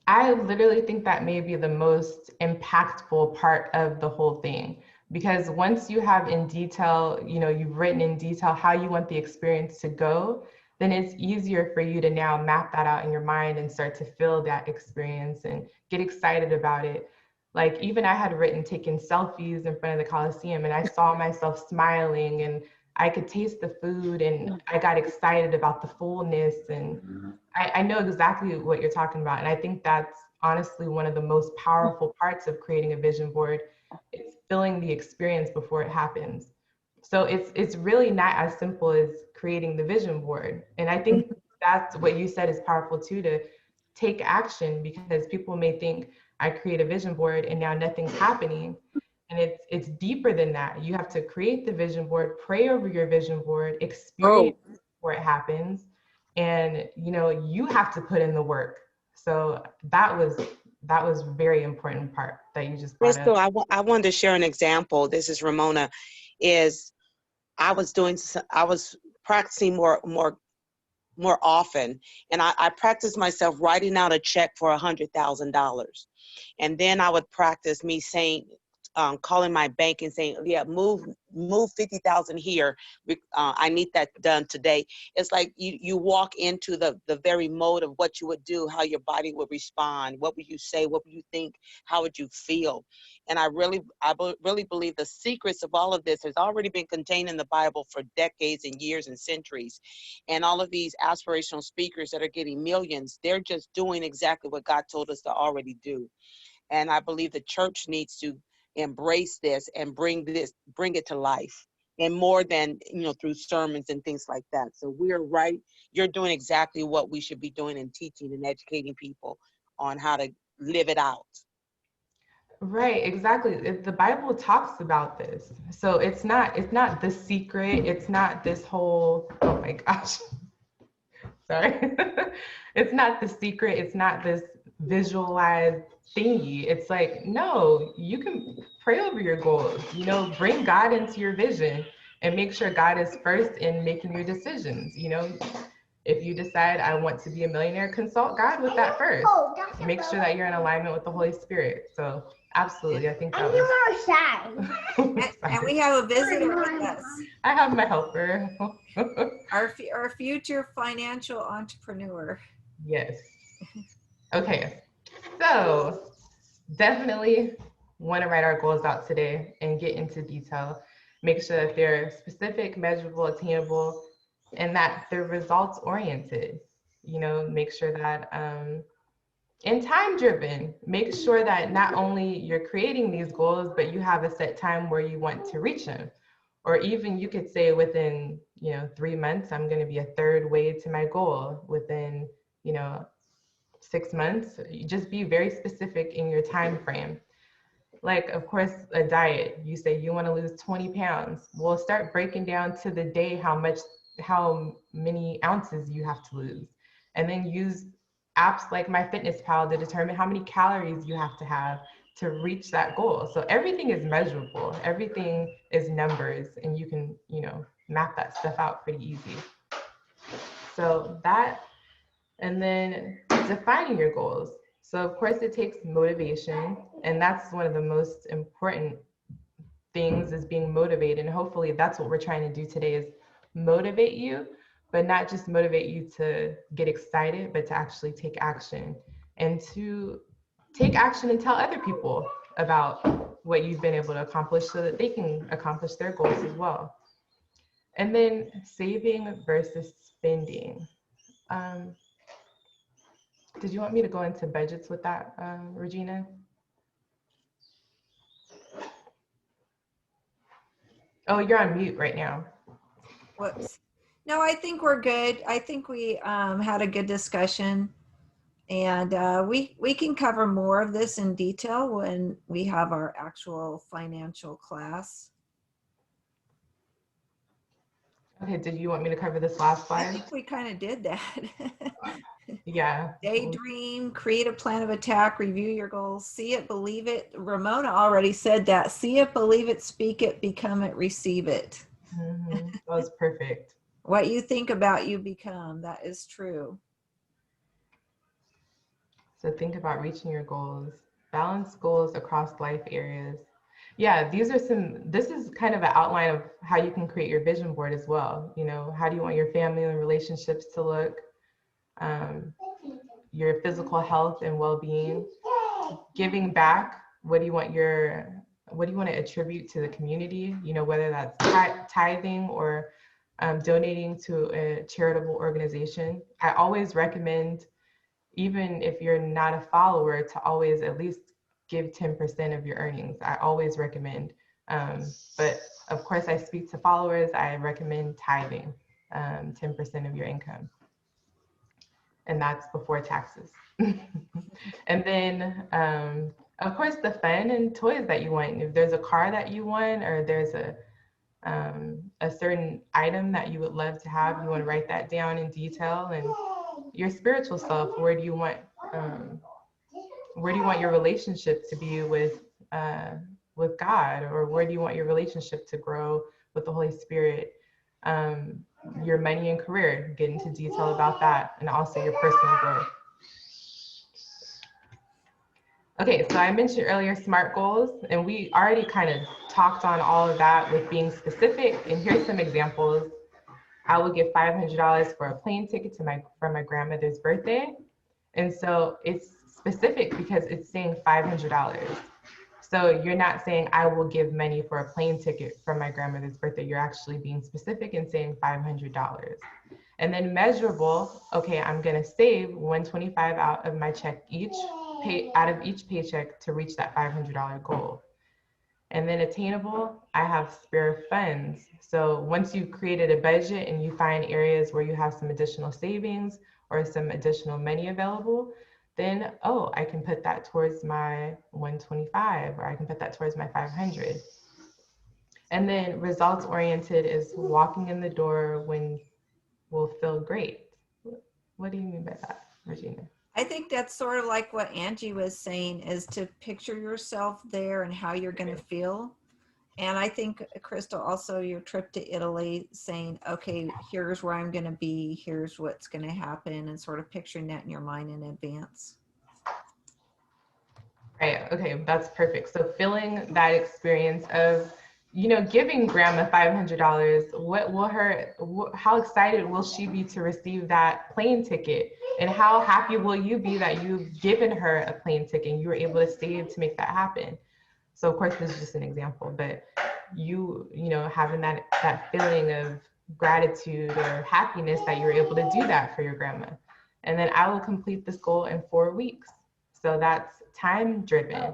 I literally think that may be the most impactful part of the whole thing, because once you have in detail, you've written in detail how you want the experience to go, then it's easier for you to now map that out in your mind and start to feel that experience and get excited about it. Like even I had written taking selfies in front of the Coliseum, and I saw myself smiling, and I could taste the food, and I got excited about the fullness, and I know exactly what you're talking about. And I think that's honestly one of the most powerful parts of creating a vision board. It's feeling the experience before it happens. So it's really not as simple as creating the vision board. And I think that's what you said is powerful too, to take action, because people may think I create a vision board and now nothing's happening. And it's deeper than that. You have to create the vision board, pray over your vision board, experience before it happens. And you have to put in the work. So that was very important part that you just brought up. Crystal, I wanted to share an example. This is Ramona. Is I was practicing more often, and I practiced myself writing out a check for $100,000, and then I would practice me saying, calling my bank and saying, yeah, move 50,000 here. I need that done today. It's like you walk into the very mode of what you would do, how your body would respond, what would you say, what would you think, how would you feel. And I really believe the secrets of all of this has already been contained in the Bible for decades and years and centuries. And all of these aspirational speakers that are getting millions, they're just doing exactly what God told us to already do. And I believe the church needs to embrace this and bring it to life, and more than through sermons and things like that. So we're right. You're doing exactly what we should be doing, and teaching and educating people on how to live it out. Right, exactly. The Bible talks about this. So it's not the secret. It's not this whole, oh my gosh. Sorry. It's not the secret. It's not this visualized thingy. It's like, no, you can pray over your goals, bring God into your vision and make sure God is first in making your decisions. If you decide I want to be a millionaire, consult God with that first. Make sure that you're in alignment with the Holy Spirit. So absolutely, I think that was. And we have a visitor with us. I have my helper. Our future financial entrepreneur. Yes. Okay. So definitely want to write our goals out today and get into detail. Make sure that they're specific, measurable, attainable, and that they're results oriented. Make sure that and time driven. Make sure that not only you're creating these goals, but you have a set time where you want to reach them. Or even you could say within 3 months, I'm going to be a third way to my goal. Within 6 months, you just be very specific in your time frame. Like, of course, a diet, you say you want to lose 20 pounds. We'll start breaking down to the day how many ounces you have to lose. And then use apps like MyFitnessPal to determine how many calories you have to reach that goal. So everything is measurable. Everything is numbers, and you can, map that stuff out pretty easy. So that, and then defining your goals. So of course it takes motivation, and that's one of the most important things, is being motivated. And hopefully that's what we're trying to do today, is motivate you, but not just motivate you to get excited, but to actually take action, and to take action and tell other people about what you've been able to accomplish so that they can accomplish their goals as well. And then saving versus spending. Did you want me to go into budgets with that, Regina? Oh, you're on mute right now. Whoops. No, I think we're good. I think we had a good discussion, and we can cover more of this in detail when we have our actual financial class. Okay, did you want me to cover this last slide? I think we kind of did that. Yeah. Daydream, create a plan of attack, review your goals, see it, believe it. Ramona already said that. See it, believe it, speak it, become it, receive it. Mm-hmm. That was perfect. What you think about, you become. That is true. So think about reaching your goals. Balance goals across life areas. Yeah, this is kind of an outline of how you can create your vision board as well. How do you want your family and relationships to look? Your physical health and well-being. Giving back. What do you want to attribute to the community? Whether that's tithing or donating to a charitable organization. I always recommend, even if you're not a follower, to always at least give 10% of your earnings. I always recommend But of course, I speak to followers. I recommend tithing, 10% of your income. And that's before taxes. And then, of course, the fun and toys that you want. If there's a car that you want, or there's a certain item that you would love to have, you want to write that down in detail. And your spiritual self, where do you want your relationship to be with God, or where do you want your relationship to grow with the Holy Spirit? Your money and career, get into detail about that, and also your personal growth. Okay, so I mentioned earlier SMART goals, and we already kind of talked on all of that with being specific. And here's some examples. I will give $500 for a plane ticket for my grandmother's birthday. And so it's specific because it's saying $500. So you're not saying I will give money for a plane ticket for my grandmother's birthday. You're actually being specific and saying $500. And then measurable, okay, I'm gonna save $125 out of my check out of each paycheck to reach that $500 goal. And then attainable, I have spare funds. So once you've created a budget and you find areas where you have some additional savings or some additional money available, then, oh, I can put that towards my 125, or I can put that towards my 500. And then results oriented is walking in the door when will feel great. What do you mean by that, Regina? I think that's sort of like what Angie was saying, is to picture yourself there and how you're going to feel. And I think, Crystal, also your trip to Italy, saying, okay, here's where I'm going to be, here's what's going to happen, and sort of picturing that in your mind in advance. Right, okay, that's perfect. So feeling that experience of, giving grandma $500, how excited will she be to receive that plane ticket? And how happy will you be that you've given her a plane ticket and you were able to save to make that happen? So of course, this is just an example, but having that feeling of gratitude or happiness that you're able to do that for your grandma. And then I will complete this goal in 4 weeks. So that's time driven.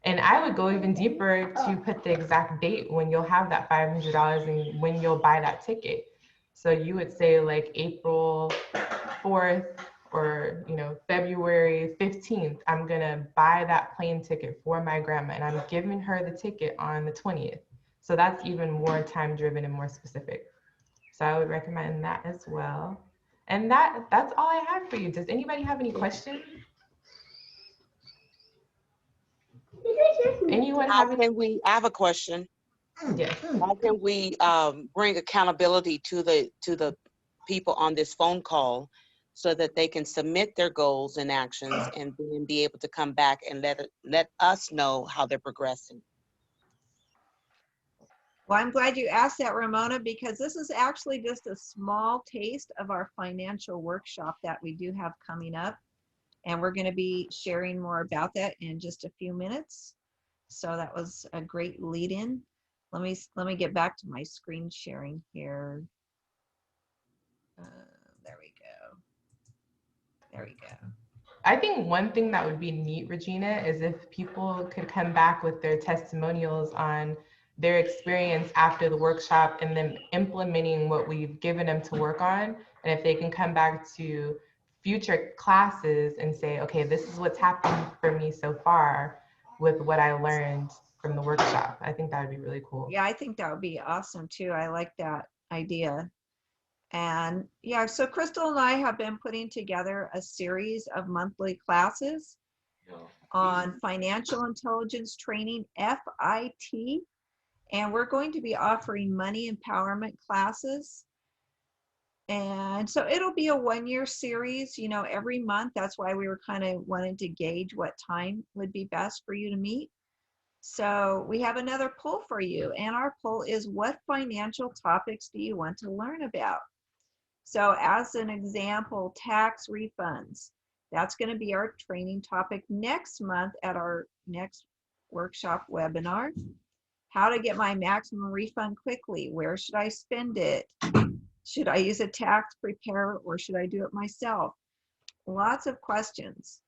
And I would go even deeper to put the exact date when you'll have that $500 and when you'll buy that ticket. So you would say like April 4th or February 15th, I'm gonna buy that plane ticket for my grandma, and I'm giving her the ticket on the 20th. So that's even more time driven and more specific. So I would recommend that as well. And that's all I have for you. Does anybody have any questions? Anyone have any? I have a question. Yes. How can we bring accountability to the people on this phone call so that they can submit their goals and actions and then be able to come back and let us know how they're progressing? Well, I'm glad you asked that, Ramona, because this is actually just a small taste of our financial workshop that we do have coming up. And we're going to be sharing more about that in just a few minutes. So that was a great lead in. Let me get back to my screen sharing here. There we go. There we go. I think one thing that would be neat, Regina, is if people could come back with their testimonials on their experience after the workshop and then implementing what we've given them to work on. And if they can come back to future classes and say, okay, this is what's happened for me so far with what I learned from the workshop. I think that would be really cool. Yeah, I think that would be awesome too. I like that idea. And yeah, so Crystal and I have been putting together a series of monthly classes on financial intelligence training, FIT. And we're going to be offering money empowerment classes. And so it'll be a 1-year series, every month. That's why we were kind of wanting to gauge what time would be best for you to meet. So we have another poll for you. And our poll is, what financial topics do you want to learn about? So as an example, tax refunds. That's going to be our training topic next month at our next workshop webinar. How to get my maximum refund quickly. Where should I spend it? Should I use a tax preparer or should I do it myself? Lots of questions.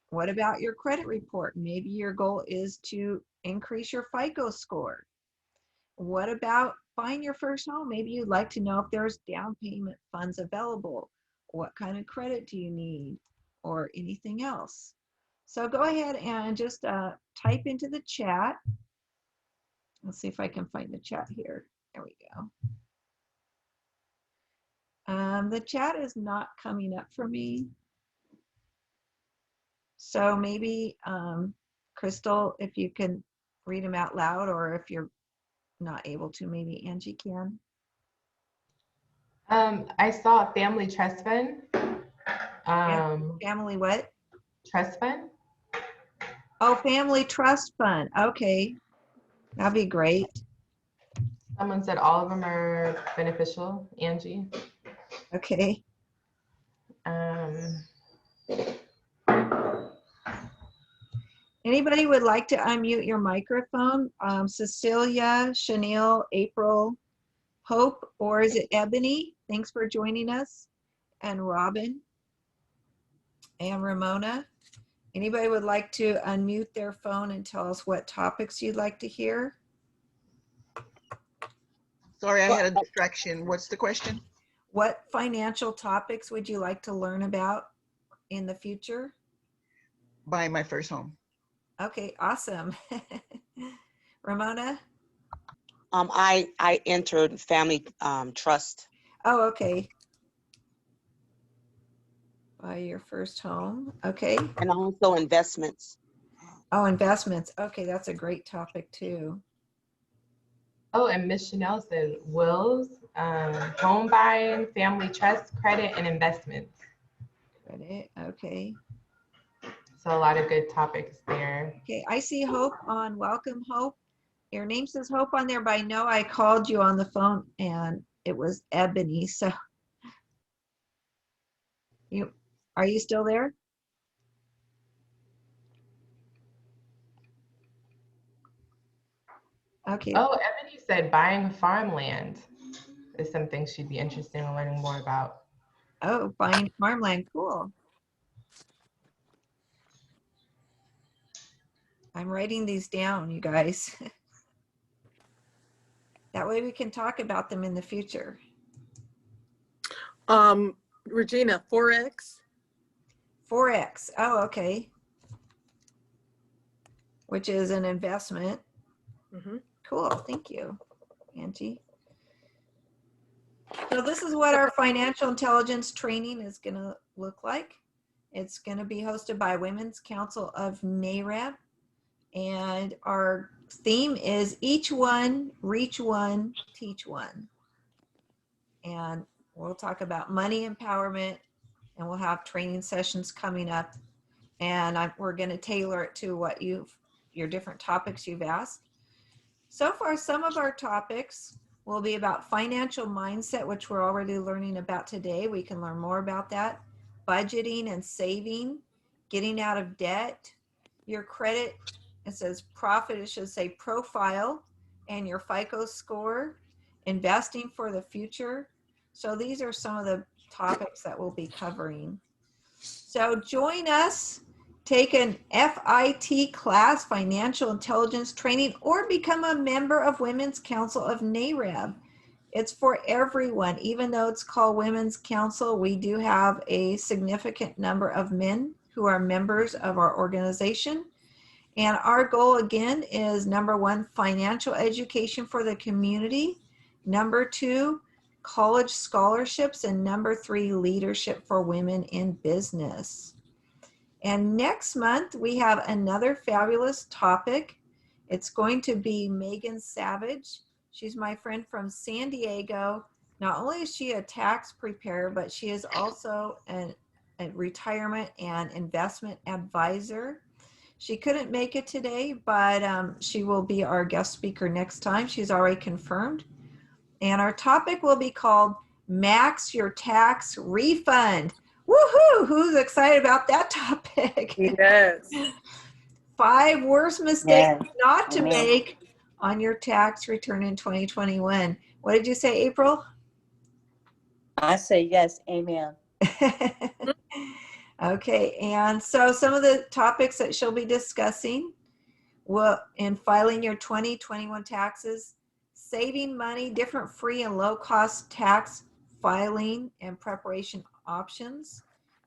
What about your credit report? Maybe your goal is to increase your FICO score? What about buying your first home? Maybe you'd like to know if there's down payment funds available. What kind of credit do you need, or anything else? So go ahead and just type into the chat. Let's see if I can find the chat here. There we go. The chat is not coming up for me. So maybe, Crystal, if you can read them out loud, or if you're not able to, maybe Angie can. I saw family trust fund. Family what? Trust fund. Oh, family trust fund. Okay, that'd be great. Someone said all of them are beneficial, Angie. Okay. Anybody would like to unmute your microphone? Cecilia, Chanel, April, Hope, or is it Ebony? Thanks for joining us. And Robin and Ramona. Anybody would like to unmute their phone and tell us what topics you'd like to hear? Sorry, I had a distraction. What's the question? What financial topics would you like to learn about in the future? Buying my first home. Okay, awesome. Ramona? I entered family trust. Oh, okay. Buy your first home. Okay. And also investments. Oh, investments. Okay, that's a great topic too. Oh, and Miss Chanel said wills, home buying, family trust, credit, and investments. Credit. Okay. So a lot of good topics there. Okay, I see Hope on. Welcome, Hope. Your name says Hope on there, but I know I called you on the phone and it was Ebony. So are you still there? Okay. Oh, Ebony said buying farmland is something she'd be interested in learning more about. Oh, buying farmland. Cool. I'm writing these down, you guys. That way we can talk about them in the future. Regina, Forex. Forex. Oh, okay. Which is an investment. Mm-hmm. Cool. Thank you, Angie. So this is what our financial intelligence training is going to look like. It's going to be hosted by Women's Council of NAREB. And our theme is each one, reach one, teach one. And we'll talk about money empowerment, and we'll have training sessions coming up. And we're going to tailor it to what your different topics you've asked. So far, some of our topics will be about financial mindset, which we're already learning about today. We can learn more about that. Budgeting and saving, getting out of debt, your credit, it says profit, it should say profile, and your FICO score, investing for the future. So these are some of the topics that we'll be covering. So join us, take an FIT class, Financial Intelligence Training, or become a member of Women's Council of NAREB. It's for everyone. Even though it's called Women's Council, we do have a significant number of men who are members of our organization. And our goal, again, is number one, financial education for the community. Number two, college scholarships. And number three, leadership for women in business. And next month, we have another fabulous topic. It's going to be Megan Savage. She's my friend from San Diego. Not only is she a tax preparer, but she is also a retirement and investment advisor. She couldn't make it today, but she will be our guest speaker next time. She's already confirmed. And our topic will be called Max Your Tax Refund. Woohoo! Who's excited about that topic? Yes. 5 worst mistakes Yes. not to Amen. make on your tax return in 2021. What did you say, April? I say yes, amen. Okay, and so some of the topics that she'll be discussing Well, in filing your 2021 taxes, saving money, different free and low cost tax filing and preparation options,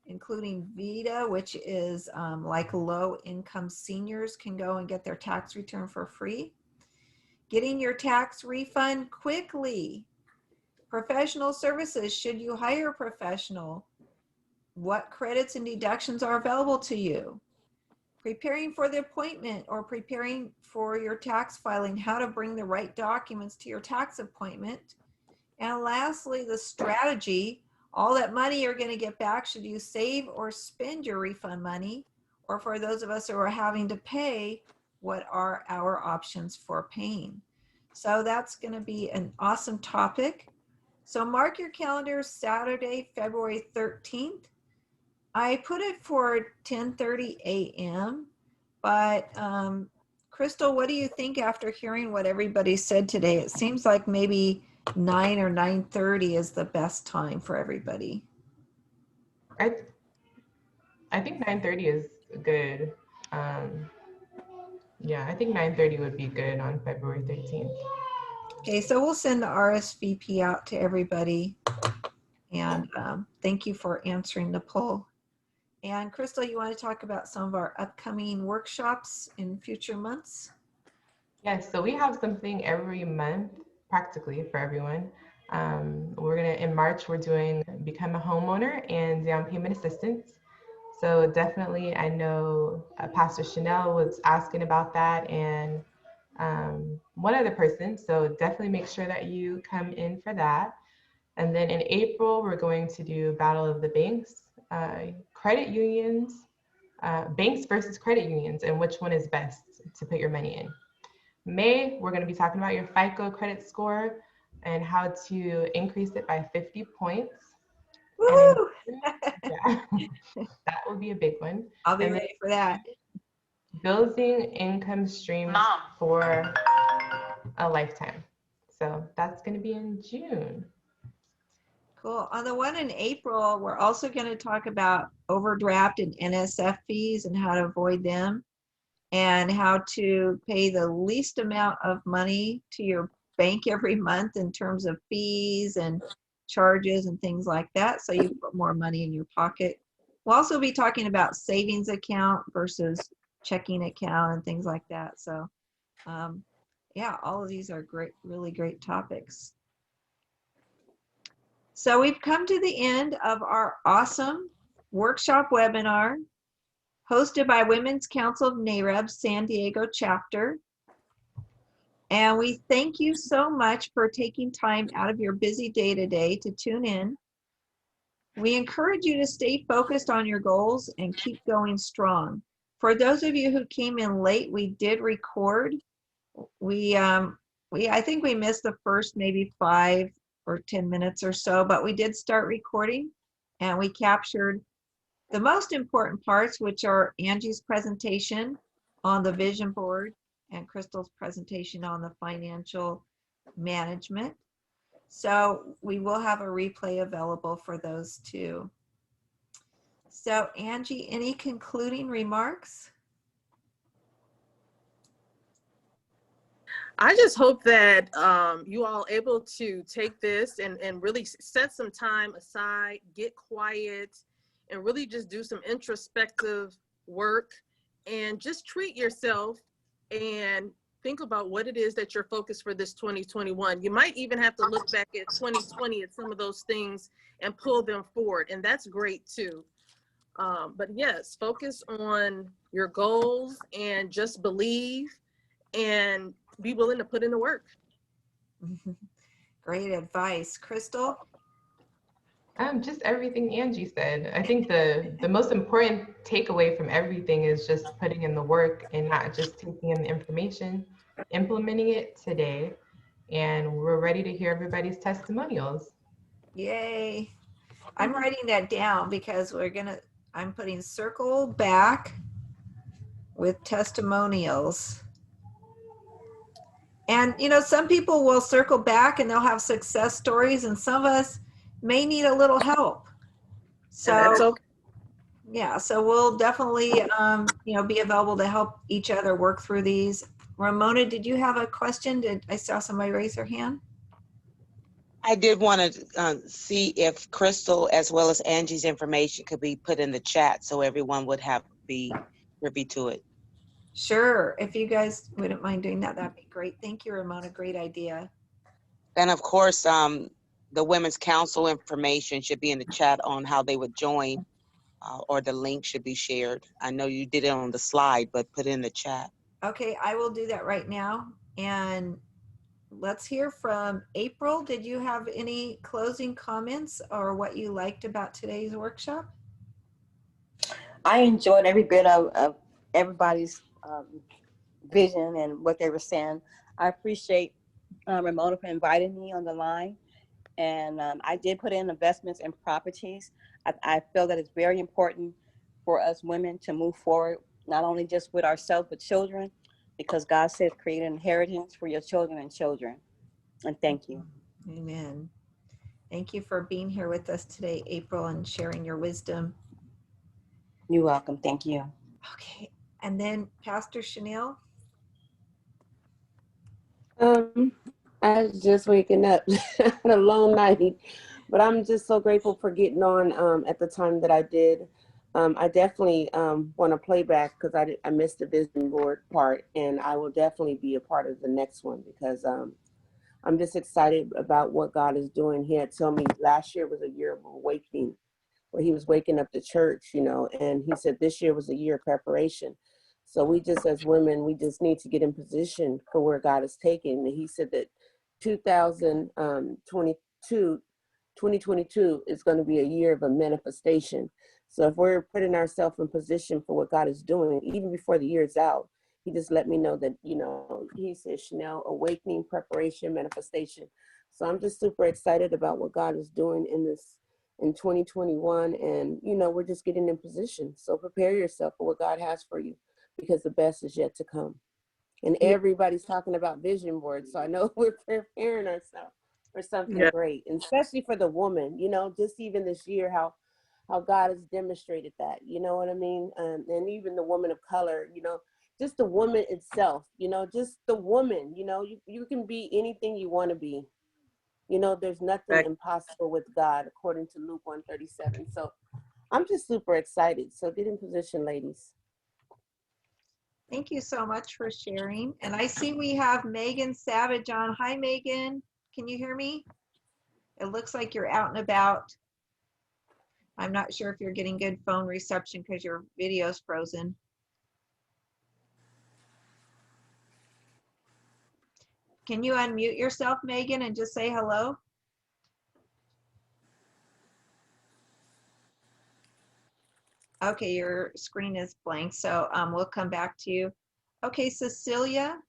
including VITA, which is like low income seniors can go and get their tax return for free. Getting your tax refund quickly. Professional services, should you hire a professional? What credits and deductions are available to you? Preparing for the appointment or preparing for your tax filing, how to bring the right documents to your tax appointment. And lastly, the strategy, all that money you're going to get back, should you save or spend your refund money? Or for those of us who are having to pay, what are our options for paying? So that's going to be an awesome topic. So mark your calendar, Saturday, February 13th. I put it for 10:30 a.m. But Crystal, what do you think after hearing what everybody said today? It seems like maybe 9 or 9:30 is the best time for everybody. I think 9:30 is good. Yeah, I think 9:30 would be good on February 13th. Okay, so we'll send the RSVP out to everybody. And thank you for answering the poll. And Crystal, you want to talk about some of our upcoming workshops in future months? Yes, so we have something every month, practically for everyone. In March, we're doing Become a Homeowner and Down Payment Assistance. So definitely, I know Pastor Chanel was asking about that, and one other person. So definitely make sure that you come in for that. And then in April, we're going to do Battle of the Banks, credit unions, banks versus credit unions, and which one is best to put your money in. May, we're going to be talking about your FICO credit score and how to increase it by 50 points. Woo! Yeah, that will be a big one. I'll be ready for that. Building income streams for a lifetime. So that's going to be in June. Cool. On the one in April, we're also going to talk about overdraft and NSF fees and how to avoid them, and how to pay the least amount of money to your bank every month in terms of fees and charges and things like that, so you put more money in your pocket. We'll also be talking about savings account versus checking account and things like that. So yeah, all of these are great, really great topics. So we've come to the end of our awesome workshop webinar hosted by Women's Council of NAREB San Diego chapter. And we thank you so much for taking time out of your busy day today to tune in. We encourage you to stay focused on your goals and keep going strong. For those of you who came in late, we did record. I think we missed the first maybe 5 or 10 minutes or so, but we did start recording, and we captured the most important parts, which are Angie's presentation on the vision board and Crystal's presentation on the financial management. So we will have a replay available for those two. So Angie, any concluding remarks? I just hope that you all able to take this and really set some time aside, get quiet, and really just do some introspective work and just treat yourself and think about what it is that you're focused for this 2021. You might even have to look back at 2020 at some of those things and pull them forward, and that's great too. But yes, focus on your goals and just believe and be willing to put in the work. Great advice. Crystal? Just everything Angie said. I think the most important takeaway from everything is just putting in the work and not just taking in the information, implementing it today. And we're ready to hear everybody's testimonials. Yay. I'm writing that down because I'm putting circle back with testimonials. And some people will circle back and they'll have success stories, and some of us may need a little help. So And that's okay. Yeah, so we'll definitely, be available to help each other work through these. Ramona, did you have a question? I saw somebody raise their hand? I did want to see if Crystal as well as Angie's information could be put in the chat so everyone would be privy to it. Sure. If you guys wouldn't mind doing that, that'd be great. Thank you, Ramona. Great idea. And of course, the Women's Council information should be in the chat on how they would join, or the link should be shared. I know you did it on the slide, but put it in the chat. Okay, I will do that right now. And let's hear from April. Did you have any closing comments or what you liked about today's workshop? I enjoyed every bit of everybody's vision and what they were saying. I appreciate Ramona for inviting me on the line. And I did put in investments in properties. I feel that it's very important for us women to move forward, not only just with ourselves, but children, because God says create an inheritance for your children and children. And thank you. Amen. Thank you for being here with us today, April, and sharing your wisdom. You're welcome. Thank you. Okay. And then Pastor Chanel. I was just waking up. Had a long night, but I'm just so grateful for getting on at the time that I did. I definitely want to play back because I missed the vision board part, and I will definitely be a part of the next one because I'm just excited about what God is doing. He had told me last year was a year of awakening, where he was waking up the church, and he said this year was a year of preparation. So we just, as women, we just need to get in position for where God is taking. And he said that 2022 is going to be a year of a manifestation. So if we're putting ourselves in position for what God is doing, even before the year is out, he just let me know that, he said, Chanel, awakening, preparation, manifestation. So I'm just super excited about what God is doing in 2021. And, we're just getting in position. So prepare yourself for what God has for you, because the best is yet to come. And everybody's talking about vision boards. So I know we're preparing ourselves for something great, and especially for the woman, just even this year, how God has demonstrated that, you know what I mean? And even the woman of color, just the woman itself, just the woman, you can be anything you want to be. There's nothing impossible with God, according to Luke 1:37. So I'm just super excited. So get in position, ladies. Thank you so much for sharing. And I see we have Megan Savage on. Hi, Megan. Can you hear me? It looks like you're out and about. I'm not sure if you're getting good phone reception because your video's frozen. Can you unmute yourself, Megan, and just say hello? Okay, your screen is blank, so we'll come back to you. Okay, Cecilia.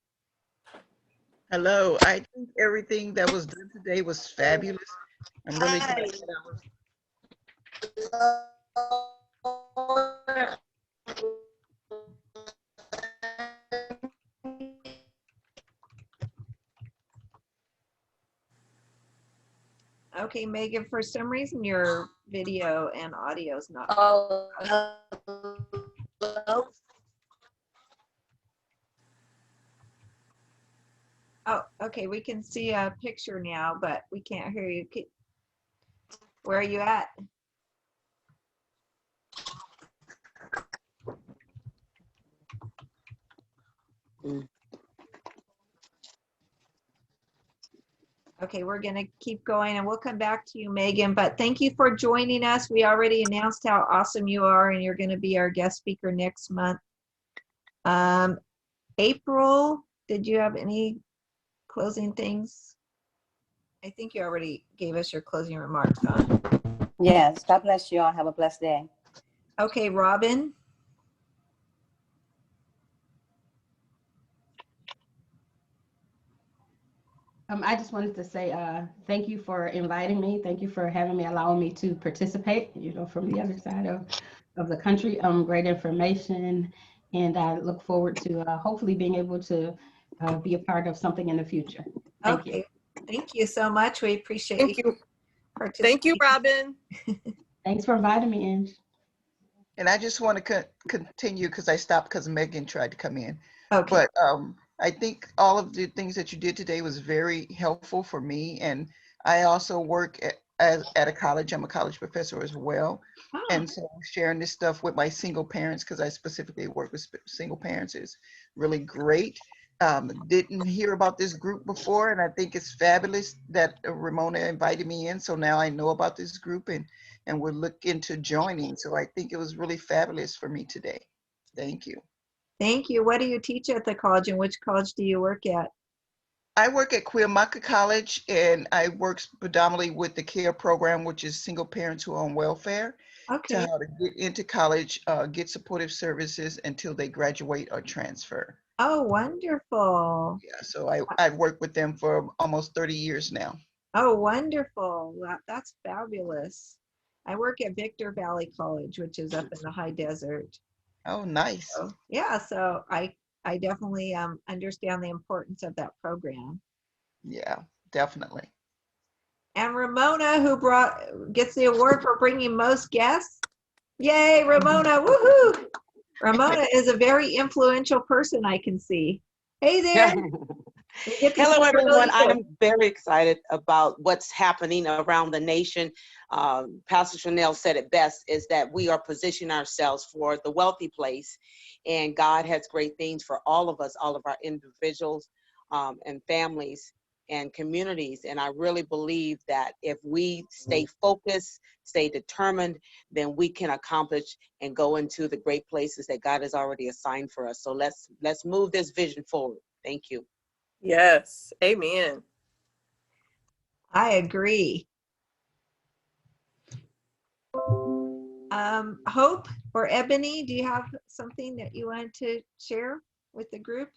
Hello. I think everything that was done today was fabulous. I'm really glad that I was. Okay, Megan, for some reason your video and audio is not. Oh, hello. Oh, okay, we can see a picture now, but we can't hear you. Where are you at? Okay, we're going to keep going and we'll come back to you, Megan, but thank you for joining us. We already announced how awesome you are and you're going to be our guest speaker next month. April, did you have any closing things? I think you already gave us your closing remarks, huh? Yes, God bless you all. Have a blessed day. Okay, Robin. I just wanted to say thank you for inviting me. Thank you for having me, allowing me to participate, from the other side of the country. Great information. And I look forward to hopefully being able to be a part of something in the future. Thank you. Thank you so much. We appreciate Thank you. participating. Thank you, Robin. Thanks for inviting me, Angie. And I just want to continue because I stopped because Megan tried to come in. Okay. But I think all of the things that you did today was very helpful for me. And I also work at a college. I'm a college professor as well. Oh, And so sharing this stuff with my single parents, because I specifically work with single parents, is really great. Didn't hear about this group before, and I think it's fabulous that Ramona invited me in. So now I know about this group, and we'll look into joining. So I think it was really fabulous for me today. Thank you. thank you. What do you teach at the college, and which college do you work at? I work at Cuyamaca College, and I work predominantly with the CARE program, which is single parents who are on welfare, to Okay. how to get into college, get supportive services until they graduate or transfer. Oh, wonderful. Yeah, so I've worked with them for almost 30 years now. Oh, wonderful. That's fabulous. I work at Victor Valley College, which is up in the high desert. Oh, nice. So, yeah, so I definitely understand the importance of that program. Yeah, definitely. And Ramona, who gets the award for bringing most guests. Yay, Ramona, woohoo! Ramona is a very influential person, I can see. Hey there. We get to Hello, see everyone. I you. am very excited about what's happening around the nation. Pastor Chanel said it best, is that we are positioning ourselves for the wealthy place, and God has great things for all of us, all of our individuals and families and communities. And I really believe that if we stay focused, stay determined, then we can accomplish and go into the great places that God has already assigned for us. So let's move this vision forward. Thank you. Yes. Amen. I agree. Hope or Ebony, do you have something that you wanted to share with the group?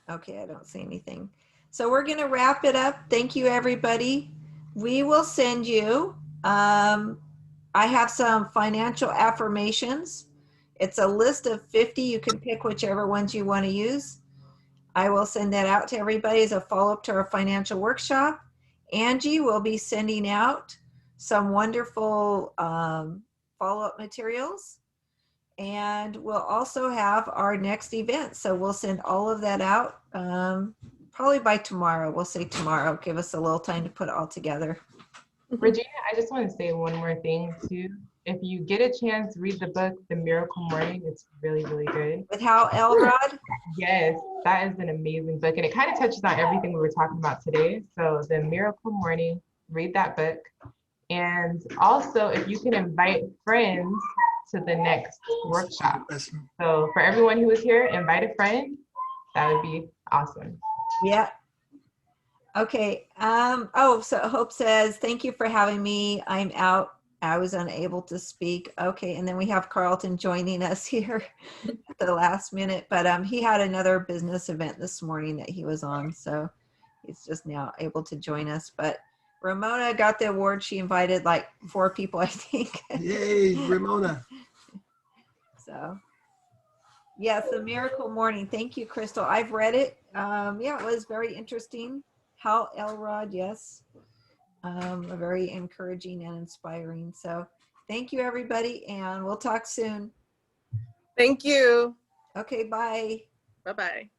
Okay, I don't see anything. So we're going to wrap it up. Thank you, everybody. We will send you, I have some financial affirmations. It's a list of 50. You can pick whichever ones you want to use. I will send that out to everybody as a follow-up to our financial workshop. Angie will be sending out some wonderful follow-up materials. And we'll also have our next event. So we'll send all of that out probably by tomorrow. We'll say tomorrow. Give us a little time to put it all together. Regina, I just want to say one more thing too. If you get a chance, read the book, The Miracle Morning. It's really, really good. With Hal Elrod? Yes, that is an amazing book. And it kind of touches on everything we were talking about today. So The Miracle Morning, read that book. And also, if you can invite friends to the next workshop. So for everyone who is here, invite a friend. That would be awesome. Yeah. Okay. Oh, so Hope says, thank you for having me. I'm out. I was unable to speak. Okay. And then we have Carlton joining us here at the last minute, but he had another business event this morning that he was on. So he's just now able to join us. But Ramona got the award. She invited like 4 people, I think. Yay, Ramona. So yes, The Miracle Morning. Thank you, Crystal. I've read it. Yeah, it was very interesting. Hal Elrod, yes. Very encouraging and inspiring. So thank you, everybody, and we'll talk soon. Thank you. Okay, bye. Bye-bye.